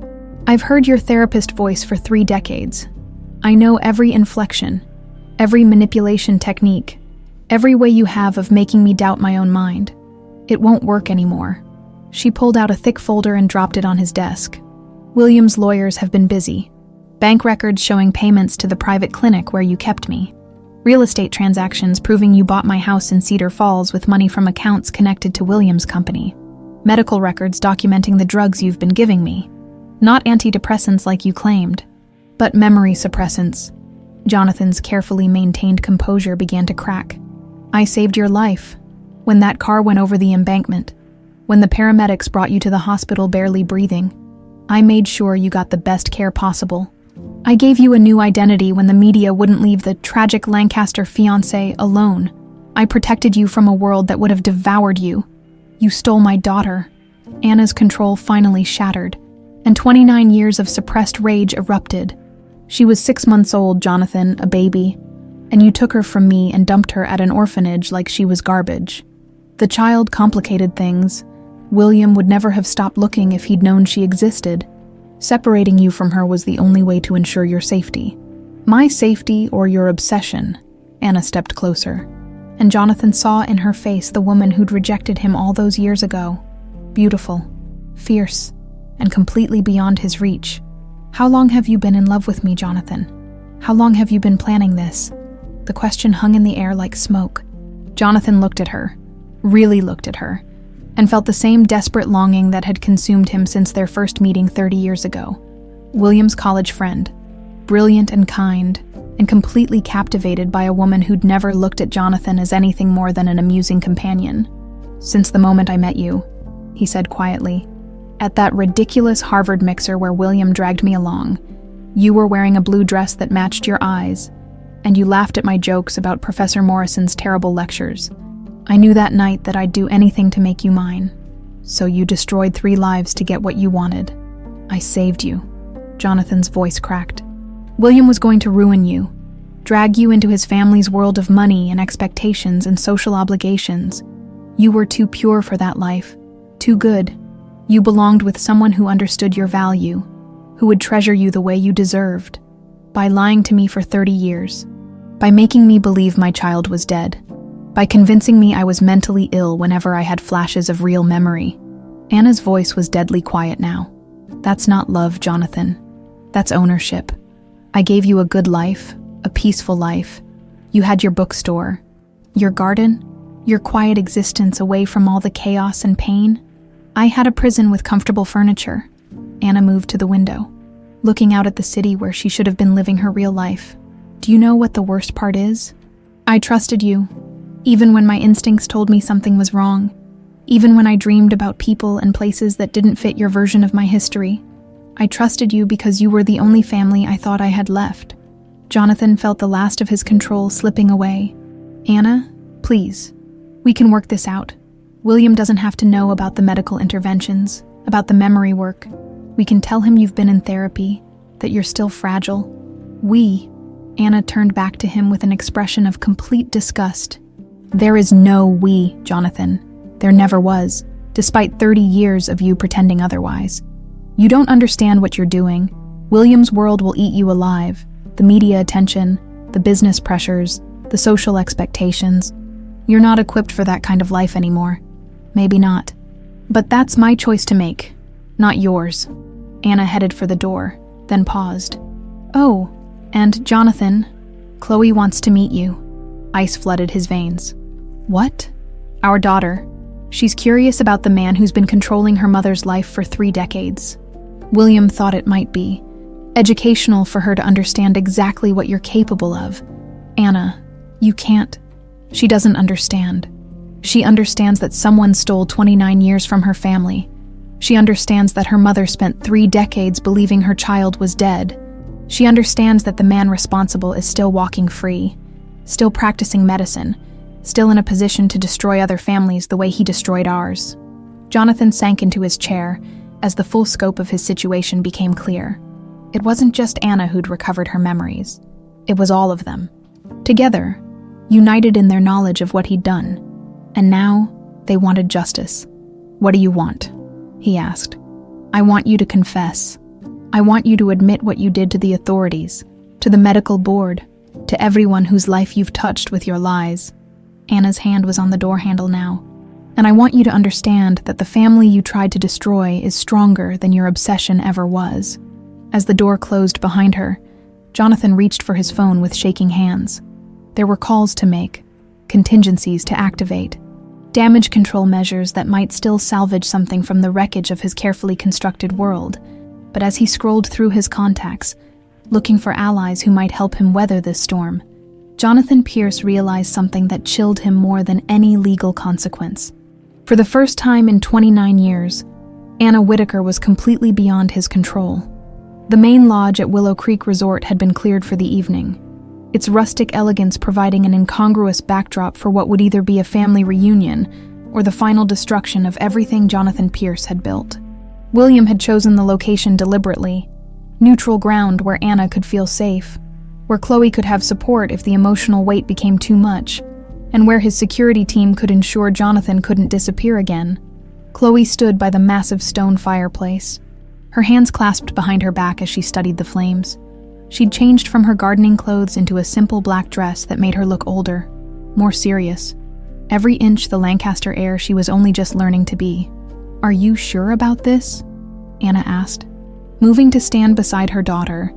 I've heard your therapist voice for 3 decades. I know every inflection, every manipulation technique, every way you have of making me doubt my own mind. It won't work anymore. She pulled out a thick folder and dropped it on his desk. William's lawyers have been busy. Bank records showing payments to the private clinic where you kept me. Real estate transactions proving you bought my house in Cedar Falls with money from accounts connected to William's company. Medical records documenting the drugs you've been giving me. Not antidepressants like you claimed, but memory suppressants. Jonathan's carefully maintained composure began to crack. I saved your life. When that car went over the embankment, when the paramedics brought you to the hospital barely breathing, I made sure you got the best care possible. I gave you a new identity when the media wouldn't leave the tragic Lancaster fiancé alone. I protected you from a world that would have devoured you. You stole my daughter. Anna's control finally shattered, and 29 years of suppressed rage erupted. She was 6 months old, Jonathan, a baby, and you took her from me and dumped her at an orphanage like she was garbage. The child complicated things. William would never have stopped looking if he'd known she existed. Separating you from her was the only way to ensure your safety. My safety or your obsession? Anna stepped closer, and Jonathan saw in her face the woman who'd rejected him all those years ago. Beautiful, fierce, and completely beyond his reach. How long have you been in love with me, Jonathan? How long have you been planning this? The question hung in the air like smoke. Jonathan looked at her, really looked at her, and felt the same desperate longing that had consumed him since their first meeting 30 years ago. William's college friend, brilliant and kind, and completely captivated by a woman who'd never looked at Jonathan as anything more than an amusing companion. "Since the moment I met you," he said quietly, "at that ridiculous Harvard mixer where William dragged me along, you were wearing a blue dress that matched your eyes, and you laughed at my jokes about Professor Morrison's terrible lectures. I knew that night that I'd do anything to make you mine. So you destroyed 3 lives to get what you wanted. I saved you." Jonathan's voice cracked. "William was going to ruin you, drag you into his family's world of money and expectations and social obligations. You were too pure for that life, too good. You belonged with someone who understood your value, who would treasure you the way you deserved. By lying to me for 30 years, by making me believe my child was dead, by convincing me I was mentally ill whenever I had flashes of real memory." Anna's voice was deadly quiet now. "That's not love, Jonathan. That's ownership. I gave you a good life, a peaceful life. You had your bookstore, your garden, your quiet existence away from all the chaos and pain. I had a prison with comfortable furniture." Anna moved to the window, looking out at the city where she should have been living her real life. "Do you know what the worst part is? I trusted you, even when my instincts told me something was wrong, even when I dreamed about people and places that didn't fit your version of my history. I trusted you because you were the only family I thought I had left." Jonathan felt the last of his control slipping away. "Anna, please, we can work this out. William doesn't have to know about the medical interventions, about the memory work. We can tell him you've been in therapy, that you're still fragile. Anna turned back to him with an expression of complete disgust. "There is no we, Jonathan. There never was, despite 30 years of you pretending otherwise. You don't understand what you're doing. William's world will eat you alive. The media attention, the business pressures, the social expectations. You're not equipped for that kind of life anymore. Maybe not. But that's my choice to make, not yours." Anna headed for the door, then paused. "Oh, and Jonathan, Chloe wants to meet you." Ice flooded his veins. "What?" "Our daughter. She's curious about the man who's been controlling her mother's life for 3 decades. William thought it might be educational for her to understand exactly what you're capable of. Anna, you can't. She doesn't understand. She understands that someone stole 29 years from her family. She understands that her mother spent 3 decades believing her child was dead. She understands that the man responsible is still walking free, still practicing medicine, still in a position to destroy other families the way he destroyed ours." Jonathan sank into his chair as the full scope of his situation became clear. It wasn't just Anna who'd recovered her memories. It was all of them, together, united in their knowledge of what he'd done. And now, they wanted justice. "What do you want?" he asked. "I want you to confess. I want you to admit what you did to the authorities, to the medical board, to everyone whose life you've touched with your lies." Anna's hand was on the door handle now. "And I want you to understand that the family you tried to destroy is stronger than your obsession ever was." As the door closed behind her, Jonathan reached for his phone with shaking hands. There were calls to make, contingencies to activate, damage control measures that might still salvage something from the wreckage of his carefully constructed world. But as he scrolled through his contacts, looking for allies who might help him weather this storm, Jonathan Pierce realized something that chilled him more than any legal consequence. For the first time in 29 years, Anna Whitaker was completely beyond his control. The main lodge at Willow Creek Resort had been cleared for the evening, its rustic elegance providing an incongruous backdrop for what would either be a family reunion or the final destruction of everything Jonathan Pierce had built. William had chosen the location deliberately, neutral ground where Anna could feel safe, where Chloe could have support if the emotional weight became too much, and where his security team could ensure Jonathan couldn't disappear again. Chloe stood by the massive stone fireplace, her hands clasped behind her back as she studied the flames. She'd changed from her gardening clothes into a simple black dress that made her look older, more serious. Every inch the Lancaster heir she was only just learning to be. "Are you sure about this?" Anna asked. Moving to stand beside her daughter,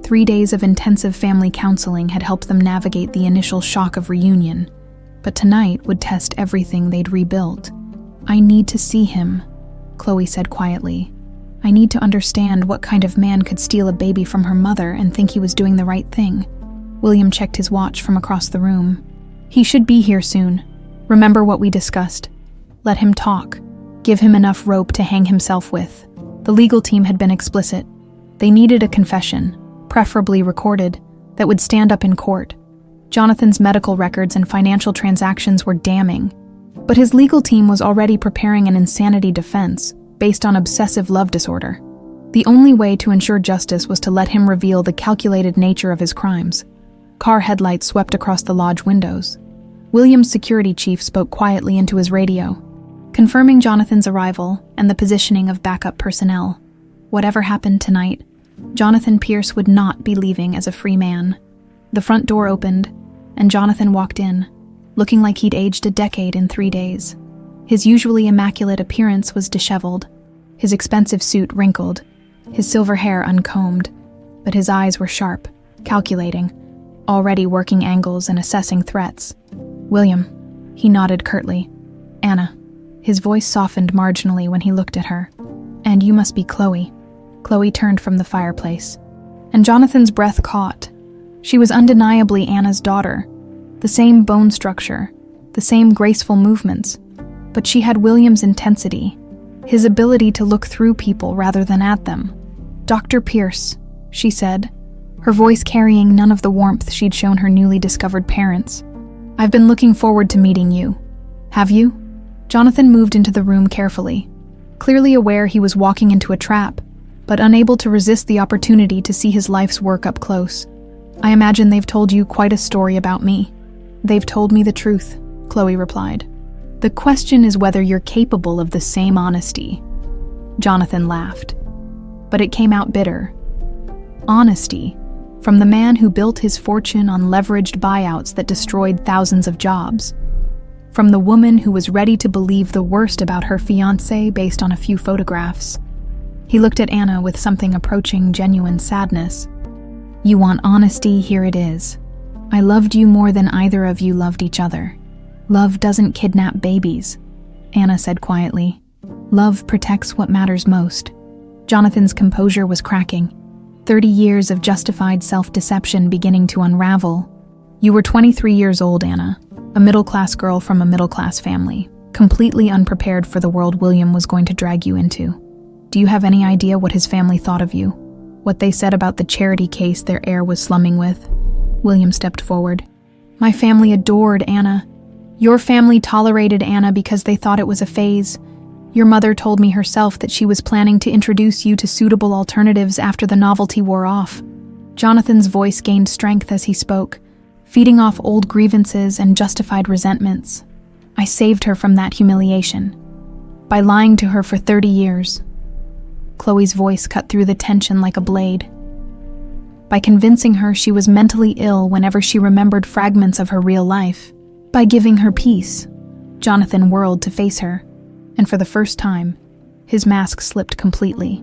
3 days of intensive family counseling had helped them navigate the initial shock of reunion, but tonight would test everything they'd rebuilt. "I need to see him," Chloe said quietly. "I need to understand what kind of man could steal a baby from her mother and think he was doing the right thing." William checked his watch from across the room. "He should be here soon. Remember what we discussed. Let him talk. Give him enough rope to hang himself with." The legal team had been explicit. They needed a confession, preferably recorded, that would stand up in court. Jonathan's medical records and financial transactions were damning, but his legal team was already preparing an insanity defense based on obsessive love disorder. The only way to ensure justice was to let him reveal the calculated nature of his crimes. Car headlights swept across the lodge windows. William's security chief spoke quietly into his radio, confirming Jonathan's arrival and the positioning of backup personnel. Whatever happened tonight, Jonathan Pierce would not be leaving as a free man. The front door opened, and Jonathan walked in, looking like he'd aged a decade in 3 days. His usually immaculate appearance was disheveled, his expensive suit wrinkled, his silver hair uncombed, but his eyes were sharp, calculating, already working angles and assessing threats. "William," he nodded curtly. "Anna." His voice softened marginally when he looked at her. "And you must be Chloe." Chloe turned from the fireplace, and Jonathan's breath caught. She was undeniably Anna's daughter, the same bone structure, the same graceful movements, but she had William's intensity, his ability to look through people rather than at them. "Dr. Pierce," she said, her voice carrying none of the warmth she'd shown her newly discovered parents. "I've been looking forward to meeting you. Have you?" Jonathan moved into the room carefully, clearly aware he was walking into a trap, but unable to resist the opportunity to see his life's work up close. "I imagine they've told you quite a story about me." "They've told me the truth," Chloe replied. "The question is whether you're capable of the same honesty." Jonathan laughed, but it came out bitter. Honesty, from the man who built his fortune on leveraged buyouts that destroyed thousands of jobs. From the woman who was ready to believe the worst about her fiancé based on a few photographs. He looked at Anna with something approaching genuine sadness. "You want honesty, here it is. I loved you more than either of you loved each other. Love doesn't kidnap babies," Anna said quietly. "Love protects what matters most." Jonathan's composure was cracking. 30 years of justified self-deception beginning to unravel. "You were 23 years old, Anna, a middle-class girl from a middle-class family, completely unprepared for the world William was going to drag you into. Do you have any idea what his family thought of you? What they said about the charity case their heir was slumming with?" William stepped forward. "My family adored Anna. Your family tolerated Anna because they thought it was a phase. Your mother told me herself that she was planning to introduce you to suitable alternatives after the novelty wore off." Jonathan's voice gained strength as he spoke, feeding off old grievances and justified resentments. "I saved her from that humiliation by lying to her for 30 years. Chloe's voice cut through the tension like a blade. "By convincing her she was mentally ill whenever she remembered fragments of her real life. By giving her peace." Jonathan whirled to face her, and for the first time, his mask slipped completely.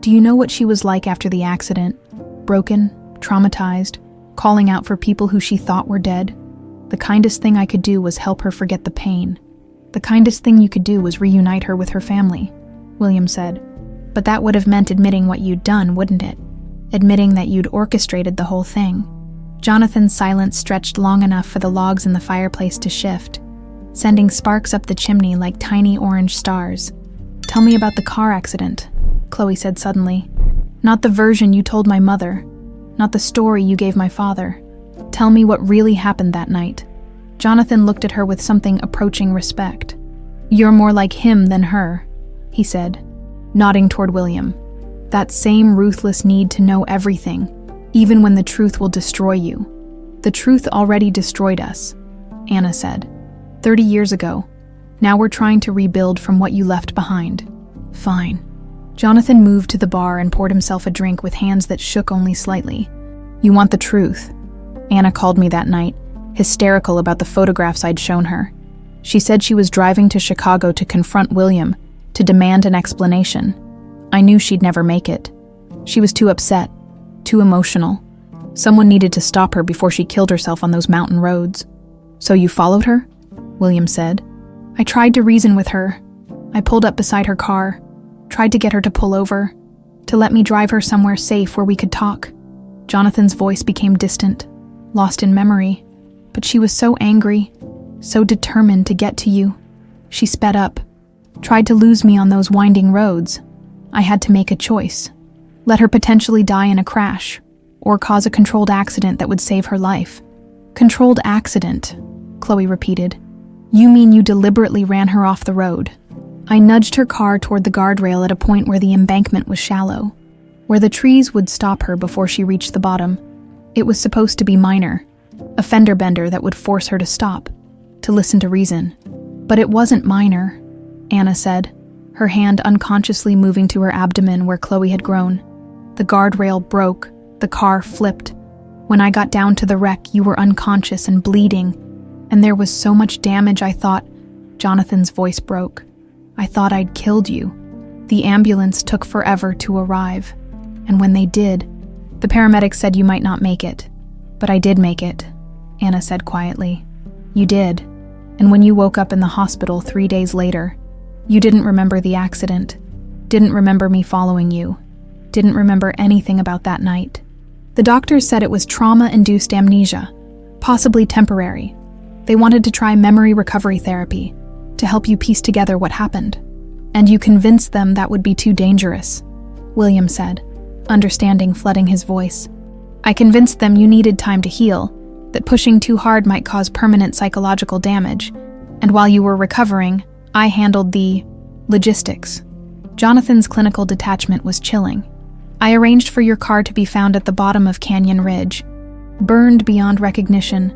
"Do you know what she was like after the accident? Broken, traumatized, calling out for people who she thought were dead? The kindest thing I could do was help her forget the pain. The kindest thing you could do was reunite her with her family," William said. "But that would have meant admitting what you'd done, wouldn't it? Admitting that you'd orchestrated the whole thing." Jonathan's silence stretched long enough for the logs in the fireplace to shift, sending sparks up the chimney like tiny orange stars. "Tell me about the car accident," Chloe said suddenly. "Not the version you told my mother, not the story you gave my father. Tell me what really happened that night." Jonathan looked at her with something approaching respect. "You're more like him than her," he said, nodding toward William. "That same ruthless need to know everything, even when the truth will destroy you." "The truth already destroyed us," Anna said. 30 years ago. Now we're trying to rebuild from what you left behind." "Fine." Jonathan moved to the bar and poured himself a drink with hands that shook only slightly. "You want the truth?" Anna called me that night, hysterical about the photographs I'd shown her. She said she was driving to Chicago to confront William, to demand an explanation. I knew she'd never make it. She was too upset, too emotional. Someone needed to stop her before she killed herself on those mountain roads. "So you followed her?" William said. "I tried to reason with her. I pulled up beside her car, tried to get her to pull over, to let me drive her somewhere safe where we could talk." Jonathan's voice became distant, lost in memory, but she was so angry, so determined to get to you. She sped up, tried to lose me on those winding roads. I had to make a choice. Let her potentially die in a crash, or cause a controlled accident that would save her life. "Controlled accident," Chloe repeated. "You mean you deliberately ran her off the road?" I nudged her car toward the guardrail at a point where the embankment was shallow, where the trees would stop her before she reached the bottom. It was supposed to be minor, a fender bender that would force her to stop, to listen to reason. But it wasn't minor, Anna said, her hand unconsciously moving to her abdomen where Chloe had grown. "The guardrail broke, the car flipped. When I got down to the wreck, you were unconscious and bleeding, and there was so much damage I thought..." Jonathan's voice broke. "I thought I'd killed you. The ambulance took forever to arrive, and when they did, the paramedics said you might not make it. But I did make it," Anna said quietly. "You did, and when you woke up in the hospital 3 days later, you didn't remember the accident, didn't remember me following you, didn't remember anything about that night. The doctors said it was trauma-induced amnesia, possibly temporary. They wanted to try memory recovery therapy to help you piece together what happened. And you convinced them that would be too dangerous," William said, understanding flooding his voice. "I convinced them you needed time to heal, that pushing too hard might cause permanent psychological damage, and while you were recovering, I handled the logistics." Jonathan's clinical detachment was chilling. "I arranged for your car to be found at the bottom of Canyon Ridge, burned beyond recognition.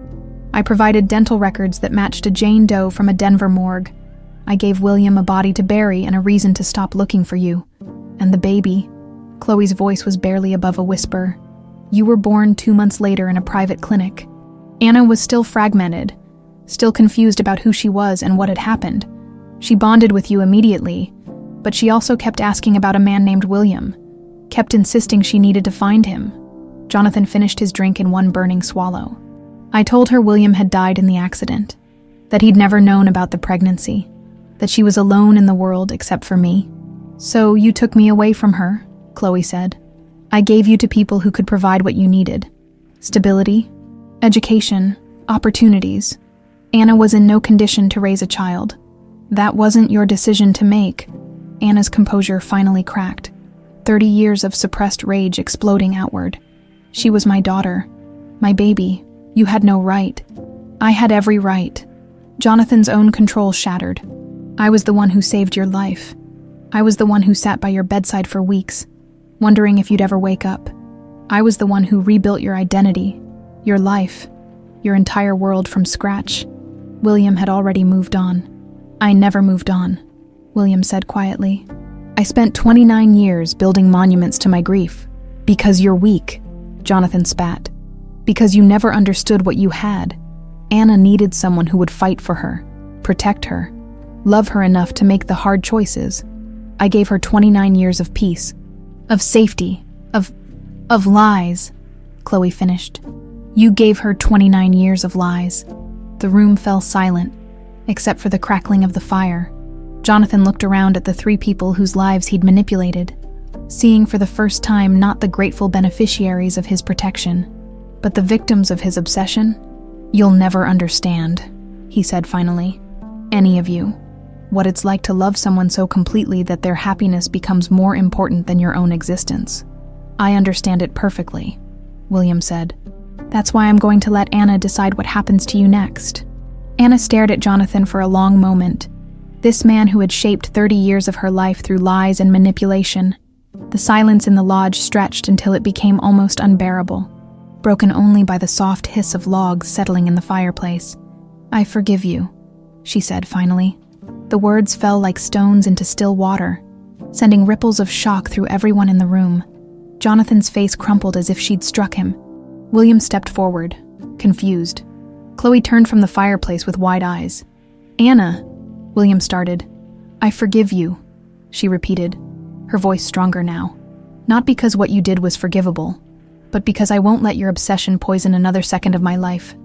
I provided dental records that matched a Jane Doe from a Denver morgue. I gave William a body to bury and a reason to stop looking for you. And the baby," Chloe's voice was barely above a whisper, "you were born 2 months later in a private clinic." Anna was still fragmented, still confused about who she was and what had happened. She bonded with you immediately, but she also kept asking about a man named William, kept insisting she needed to find him. Jonathan finished his drink in one burning swallow. "I told her William had died in the accident, that he'd never known about the pregnancy, that she was alone in the world except for me. So you took me away from her," Chloe said. "I gave you to people who could provide what you needed. Stability, education, opportunities. Anna was in no condition to raise a child. That wasn't your decision to make." Anna's composure finally cracked, 30 years of suppressed rage exploding outward. "She was my daughter, my baby. You had no right. I had every right." Jonathan's own control shattered. "I was the one who saved your life. I was the one who sat by your bedside for weeks, wondering if you'd ever wake up. I was the one who rebuilt your identity, your life, your entire world from scratch." William had already moved on. "I never moved on," William said quietly. "I spent 29 years building monuments to my grief. Because you're weak," Jonathan spat. "Because you never understood what you had. Anna needed someone who would fight for her, protect her, love her enough to make the hard choices. I gave her 29 years of peace, of safety, of lies," Chloe finished. "You gave her 29 years of lies." The room fell silent, except for the crackling of the fire. Jonathan looked around at the 3 people whose lives he'd manipulated, seeing for the first time not the grateful beneficiaries of his protection, but the victims of his obsession. "You'll never understand," he said finally. "Any of you. What it's like to love someone so completely that their happiness becomes more important than your own existence." "I understand it perfectly," William said. "That's why I'm going to let Anna decide what happens to you next." Anna stared at Jonathan for a long moment, This man who had shaped 30 years of her life through lies and manipulation. The silence in the lodge stretched until it became almost unbearable, broken only by the soft hiss of logs settling in the fireplace. "I forgive you," she said finally. The words fell like stones into still water, sending ripples of shock through everyone in the room. Jonathan's face crumpled as if she'd struck him. William stepped forward, confused. Chloe turned from the fireplace with wide eyes. "Anna," William started. "I forgive you," she repeated, her voice stronger now. "Not because what you did was forgivable, but because I won't let your obsession poison another second of my life.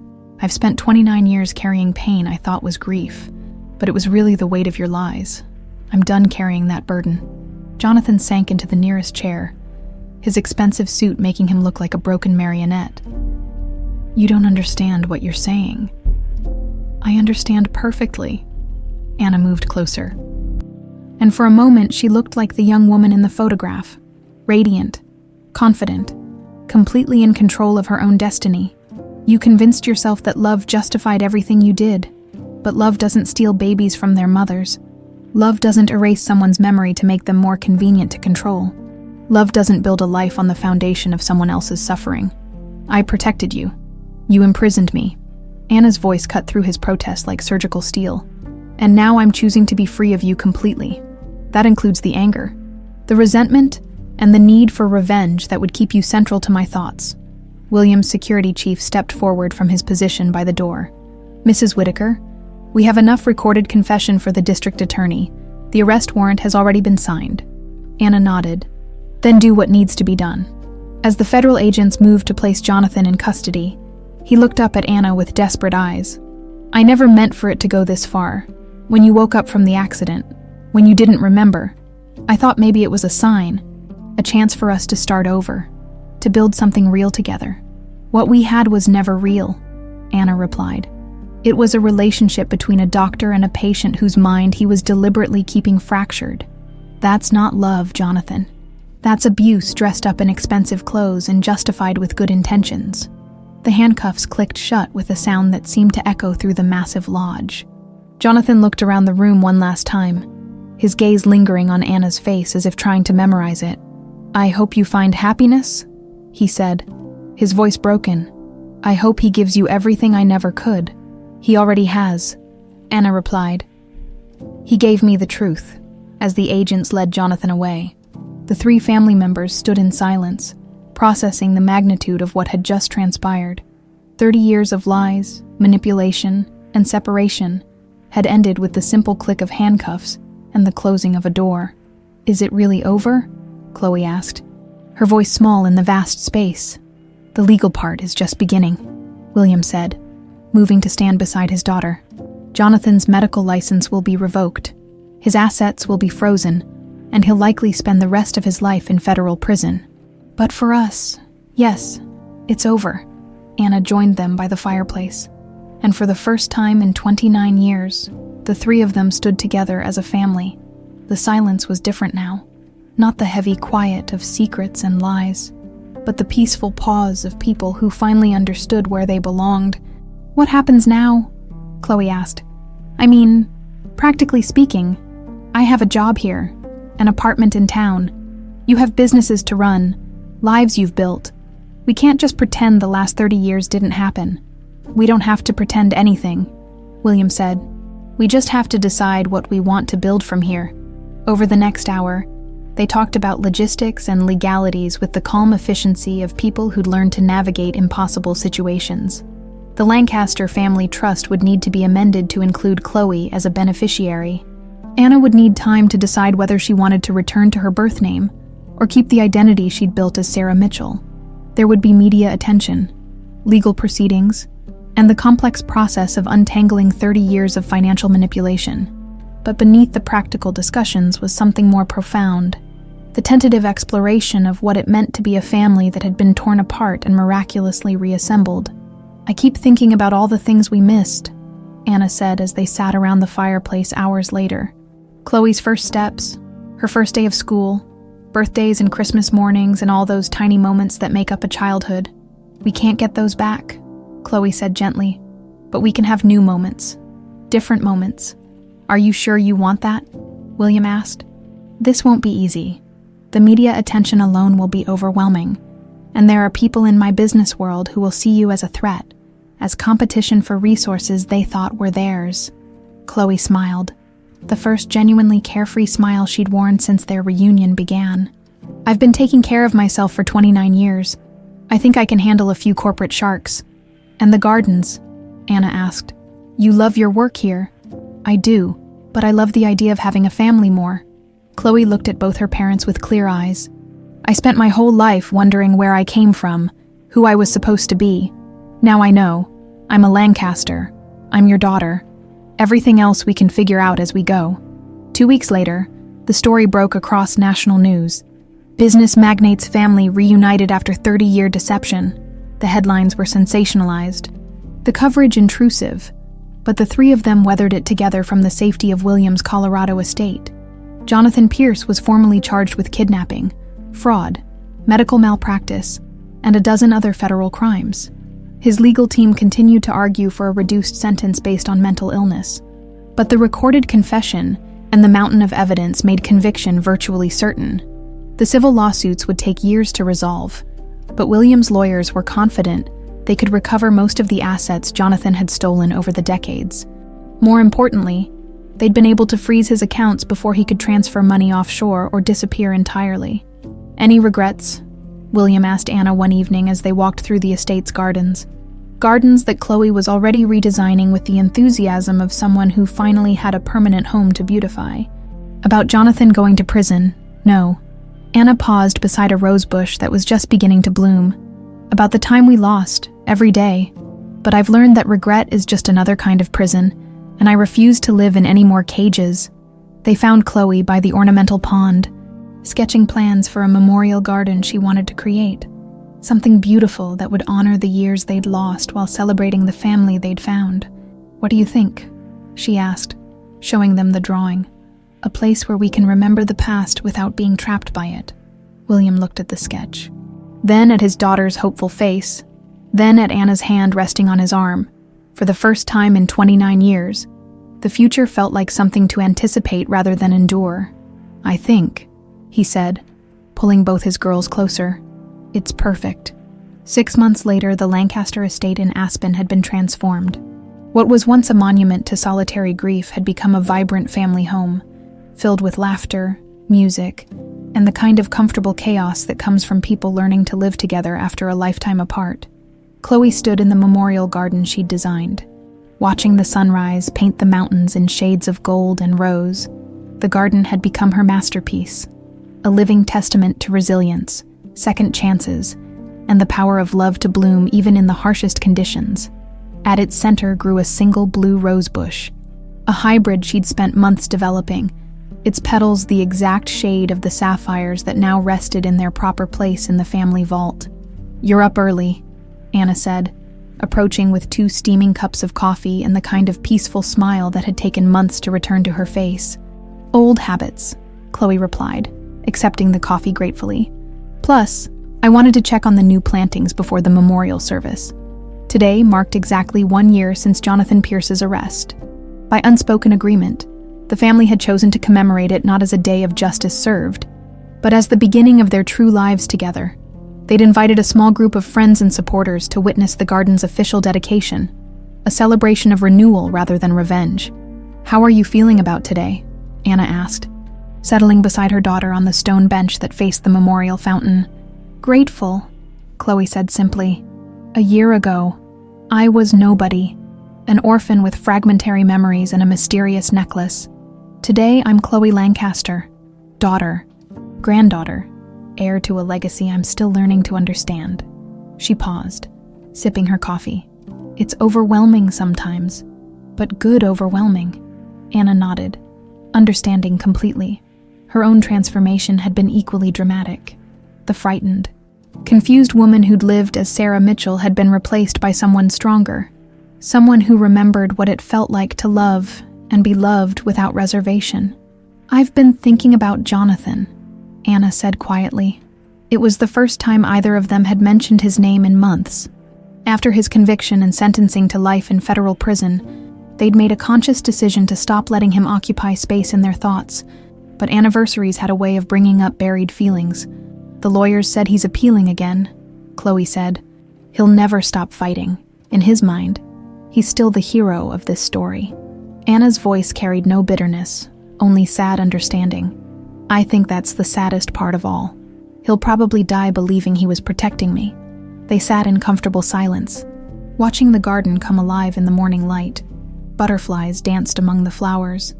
I've spent 29 years carrying pain I thought was grief, but it was really the weight of your lies. I'm done carrying that burden." Jonathan sank into the nearest chair, his expensive suit making him look like a broken marionette. "You don't understand what you're saying." "I understand perfectly." Anna moved closer. And for a moment she looked like the young woman in the photograph, radiant, confident, completely in control of her own destiny. "You convinced yourself that love justified everything you did, but love doesn't steal babies from their mothers. Love doesn't erase someone's memory to make them more convenient to control. Love doesn't build a life on the foundation of someone else's suffering. I protected you. You imprisoned me." Anna's voice cut through his protest like surgical steel. "And now I'm choosing to be free of you completely. That includes the anger, the resentment, and the need for revenge that would keep you central to my thoughts." William's security chief stepped forward from his position by the door. "Mrs. Whitaker, we have enough recorded confession for the district attorney. The arrest warrant has already been signed." Anna nodded. "Then do what needs to be done." As the federal agents moved to place Jonathan in custody, he looked up at Anna with desperate eyes. "I never meant for it to go this far. When you woke up from the accident, when you didn't remember, I thought maybe it was a sign, a chance for us to start over, to build something real together." "What we had was never real," Anna replied. "It was a relationship between a doctor and a patient whose mind he was deliberately keeping fractured. That's not love, Jonathan. That's abuse dressed up in expensive clothes and justified with good intentions." The handcuffs clicked shut with a sound that seemed to echo through the massive lodge. Jonathan looked around the room one last time, his gaze lingering on Anna's face as if trying to memorize it. "I hope you find happiness," he said, his voice broken. "I hope he gives you everything I never could." "He already has," Anna replied. "He gave me the truth." As the agents led Jonathan away, the three family members stood in silence, processing the magnitude of what had just transpired. 30 years of lies, manipulation, and separation had ended with the simple click of handcuffs and the closing of a door. "Is it really over?" Chloe asked, her voice small in the vast space. "The legal part is just beginning," William said, moving to stand beside his daughter. "Jonathan's medical license will be revoked, his assets will be frozen, and he'll likely spend the rest of his life in federal prison. But for us, yes, it's over." Anna joined them by the fireplace, and for the first time in 29 years, the three of them stood together as a family. The silence was different now, not the heavy quiet of secrets and lies, but the peaceful pause of people who finally understood where they belonged. "What happens now?" Chloe asked. "I mean, practically speaking, I have a job here, an apartment in town. You have businesses to run, lives you've built. We can't just pretend the last 30 years didn't happen." "We don't have to pretend anything," William said. "We just have to decide what we want to build from here." Over the next hour, they talked about logistics and legalities with the calm efficiency of people who'd learned to navigate impossible situations. The Lancaster family trust would need to be amended to include Chloe as a beneficiary. Anna would need time to decide whether she wanted to return to her birth name or keep the identity she'd built as Sarah Mitchell. There would be media attention, legal proceedings, and the complex process of untangling 30 years of financial manipulation. But beneath the practical discussions was something more profound, the tentative exploration of what it meant to be a family that had been torn apart and miraculously reassembled. "I keep thinking about all the things we missed," Anna said as they sat around the fireplace hours later. Chloe's first steps, her first day of school, birthdays and Christmas mornings, and all those tiny moments that make up a childhood. "We can't get those back," Chloe said gently, "but we can have new moments, different moments." "Are you sure you want that?" William asked. "This won't be easy. The media attention alone will be overwhelming, and there are people in my business world who will see you as a threat, as competition for resources they thought were theirs." Chloe smiled, the first genuinely carefree smile she'd worn since their reunion began. "I've been taking care of myself for 29 years. I think I can handle a few corporate sharks." "And the gardens?" Anna asked. "You love your work here." "I do, but I love the idea of having a family more." Chloe looked at both her parents with clear eyes. "I spent my whole life wondering where I came from, who I was supposed to be. Now I know. I'm a Lancaster. I'm your daughter. Everything else we can figure out as we go." 2 weeks later, the story broke across national news. Business magnate's family reunited after 30-year deception. The headlines were sensationalized. The coverage intrusive, but the three of them weathered it together from the safety of William's Colorado estate. Jonathan Pierce was formally charged with kidnapping, fraud, medical malpractice, and a dozen other federal crimes. His legal team continued to argue for a reduced sentence based on mental illness. But the recorded confession and the mountain of evidence made conviction virtually certain. The civil lawsuits would take years to resolve, but William's lawyers were confident they could recover most of the assets Jonathan had stolen over the decades. More importantly, they'd been able to freeze his accounts before he could transfer money offshore or disappear entirely. "Any regrets?" William asked Anna one evening as they walked through the estate's gardens. Gardens that Chloe was already redesigning with the enthusiasm of someone who finally had a permanent home to beautify. "About Jonathan going to prison, no." Anna paused beside a rose bush that was just beginning to bloom. "About the time we lost, every day. But I've learned that regret is just another kind of prison, and I refuse to live in any more cages." They found Chloe by the ornamental pond, sketching plans for a memorial garden she wanted to create. Something beautiful that would honor the years they'd lost while celebrating the family they'd found. "What do you think?" she asked, showing them the drawing. "A place where we can remember the past without being trapped by it." William looked at the sketch, then at his daughter's hopeful face, then at Anna's hand resting on his arm. For the first time in 29 years, the future felt like something to anticipate rather than endure. "I think," he said, pulling both his girls closer, "it's perfect." 6 months later, the Lancaster estate in Aspen had been transformed. What was once a monument to solitary grief had become a vibrant family home, filled with laughter, music, and the kind of comfortable chaos that comes from people learning to live together after a lifetime apart. Chloe stood in the memorial garden she'd designed, watching the sunrise paint the mountains in shades of gold and rose. The garden had become her masterpiece, a living testament to resilience, second chances, and the power of love to bloom even in the harshest conditions. At its center grew a single blue rose bush, a hybrid she'd spent months developing, its petals the exact shade of the sapphires that now rested in their proper place in the family vault. "You're up early," Anna said, approaching with 2 steaming cups of coffee and the kind of peaceful smile that had taken months to return to her face. "Old habits," Chloe replied, accepting the coffee gratefully. "Plus, I wanted to check on the new plantings before the memorial service." Today marked exactly 1 year since Jonathan Pierce's arrest. By unspoken agreement, the family had chosen to commemorate it not as a day of justice served, but as the beginning of their true lives together. They'd invited a small group of friends and supporters to witness the garden's official dedication, a celebration of renewal rather than revenge. "How are you feeling about today?" Anna asked, settling beside her daughter on the stone bench that faced the memorial fountain. "Grateful," Chloe said simply. "A year ago, I was nobody, an orphan with fragmentary memories and a mysterious necklace. Today, I'm Chloe Lancaster, daughter, granddaughter, heir to a legacy I'm still learning to understand." She paused, sipping her coffee. "It's overwhelming sometimes, but good overwhelming." Anna nodded, understanding completely. Her own transformation had been equally dramatic. The frightened, confused woman who'd lived as Sarah Mitchell had been replaced by someone stronger, someone who remembered what it felt like to love and be loved without reservation. "I've been thinking about Jonathan," Anna said quietly. It was the first time either of them had mentioned his name in months. After his conviction and sentencing to life in federal prison, They'd made a conscious decision to stop letting him occupy space in their thoughts, but anniversaries had a way of bringing up buried feelings. The lawyers said he's appealing again, Chloe said. He'll never stop fighting. In his mind, he's still the hero of this story. Anna's voice carried no bitterness, only sad understanding. I think that's the saddest part of all. He'll probably die believing he was protecting me. They sat in comfortable silence, watching the garden come alive in the morning light. Butterflies danced among the flowers.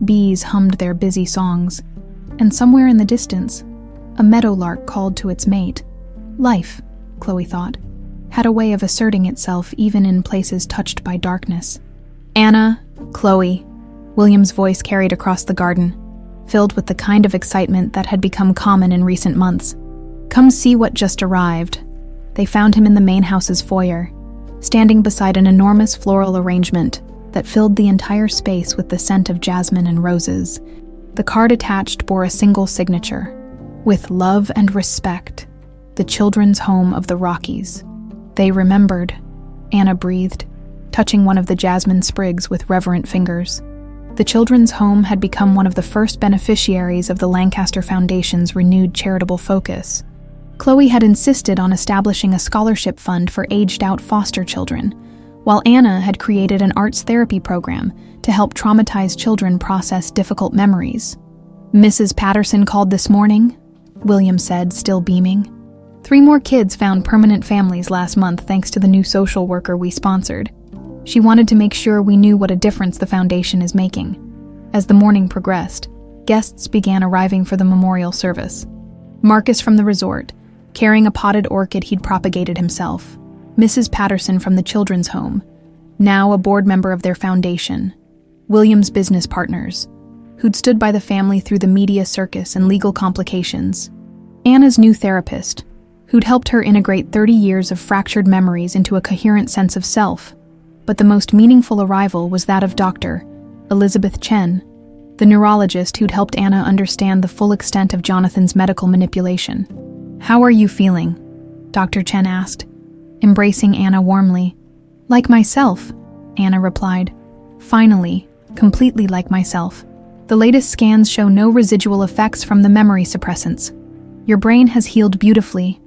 Bees hummed their busy songs. And somewhere in the distance, a meadowlark called to its mate. Life, Chloe thought, had a way of asserting itself even in places touched by darkness. Anna, Chloe, William's voice carried across the garden, filled with the kind of excitement that had become common in recent months. Come see what just arrived. They found him in the main house's foyer, standing beside an enormous floral arrangement that filled the entire space with the scent of jasmine and roses. The card attached bore a single signature: with love and respect, the children's home of the Rockies. They remembered, Anna breathed, touching one of the jasmine sprigs with reverent fingers. The children's home had become one of the first beneficiaries of the Lancaster Foundation's renewed charitable focus. Chloe had insisted on establishing a scholarship fund for aged-out foster children, while Anna had created an arts therapy program to help traumatized children process difficult memories. Mrs. Patterson called this morning, William said, still beaming. 3 more kids found permanent families last month thanks to the new social worker we sponsored. She wanted to make sure we knew what a difference the foundation is making. As the morning progressed, guests began arriving for the memorial service. Marcus from the resort, carrying a potted orchid he'd propagated himself. Mrs. Patterson from the children's home, now a board member of their foundation. William's business partners, who'd stood by the family through the media circus and legal complications. Anna's new therapist, who'd helped her integrate 30 years of fractured memories into a coherent sense of self. But the most meaningful arrival was that of Dr. Elizabeth Chen, the neurologist who'd helped Anna understand the full extent of Jonathan's medical manipulation. "How are you feeling?" Dr. Chen asked, embracing Anna warmly. "Like myself," Anna replied. "Finally, completely like myself. The latest scans show no residual effects from the memory suppressants. Your brain has healed beautifully."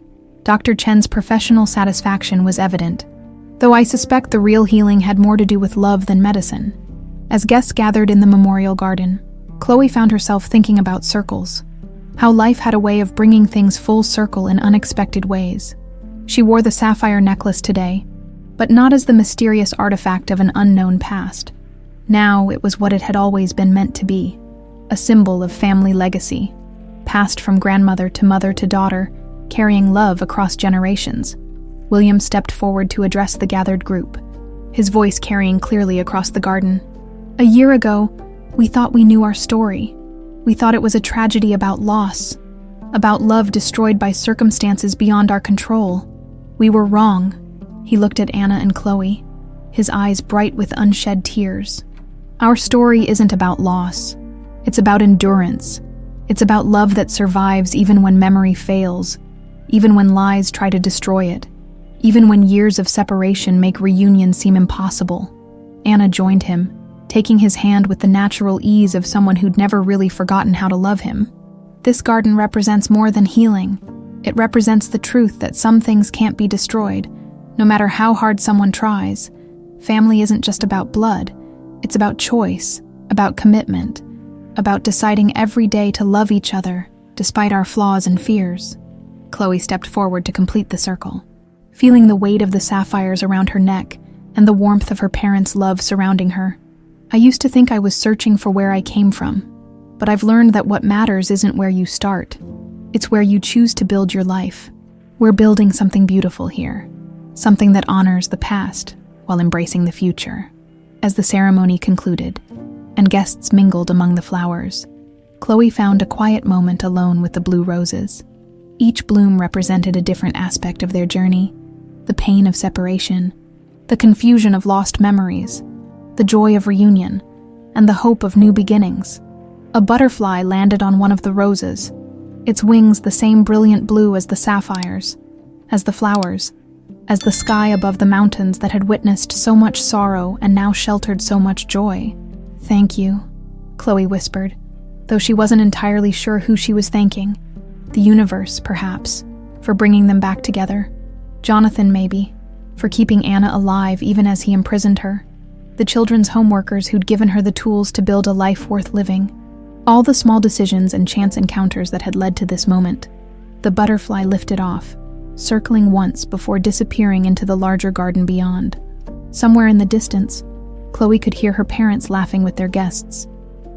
Dr. Chen's professional satisfaction was evident, though I suspect the real healing had more to do with love than medicine. As guests gathered in the memorial garden, Chloe found herself thinking about circles, how life had a way of bringing things full circle in unexpected ways. She wore the sapphire necklace today, but not as the mysterious artifact of an unknown past. Now it was what it had always been meant to be, a symbol of family legacy, passed from grandmother to mother to daughter, carrying love across generations. William stepped forward to address the gathered group, his voice carrying clearly across the garden. "A year ago, we thought we knew our story. We thought it was a tragedy about loss, about love destroyed by circumstances beyond our control. We were wrong." He looked at Anna and Chloe, his eyes bright with unshed tears. "Our story isn't about loss. It's about endurance. It's about love that survives even when memory fails, even when lies try to destroy it, even when years of separation make reunion seem impossible." Anna joined him, taking his hand with the natural ease of someone who'd never really forgotten how to love him. "This garden represents more than healing. It represents the truth that some things can't be destroyed, no matter how hard someone tries. Family isn't just about blood. It's about choice, about commitment, about deciding every day to love each other, despite our flaws and fears." Chloe stepped forward to complete the circle, feeling the weight of the sapphires around her neck and the warmth of her parents' love surrounding her. "I used to think I was searching for where I came from, but I've learned that what matters isn't where you start. It's where you choose to build your life. We're building something beautiful here, something that honors the past while embracing the future." As the ceremony concluded, and guests mingled among the flowers, Chloe found a quiet moment alone with the blue roses. Each bloom represented a different aspect of their journey: the pain of separation, the confusion of lost memories, the joy of reunion, and the hope of new beginnings. A butterfly landed on one of the roses, its wings the same brilliant blue as the sapphires, as the flowers, as the sky above the mountains that had witnessed so much sorrow and now sheltered so much joy. "Thank you," Chloe whispered, though she wasn't entirely sure who she was thanking. The universe, perhaps, for bringing them back together. Jonathan, maybe, for keeping Anna alive even as he imprisoned her. The children's homeworkers who'd given her the tools to build a life worth living. All the small decisions and chance encounters that had led to this moment. The butterfly lifted off, circling once before disappearing into the larger garden beyond. Somewhere in the distance, Chloe could hear her parents laughing with their guests,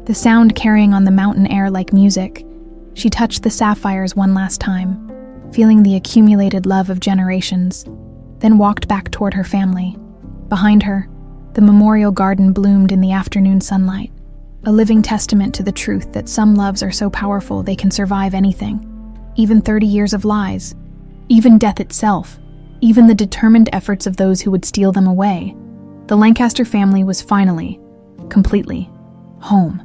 the sound carrying on the mountain air like music. She touched the sapphires one last time, feeling the accumulated love of generations, then walked back toward her family. Behind her, the memorial garden bloomed in the afternoon sunlight, a living testament to the truth that some loves are so powerful they can survive anything, even 30 years of lies, even death itself, even the determined efforts of those who would steal them away. The Lancaster family was finally, completely, home.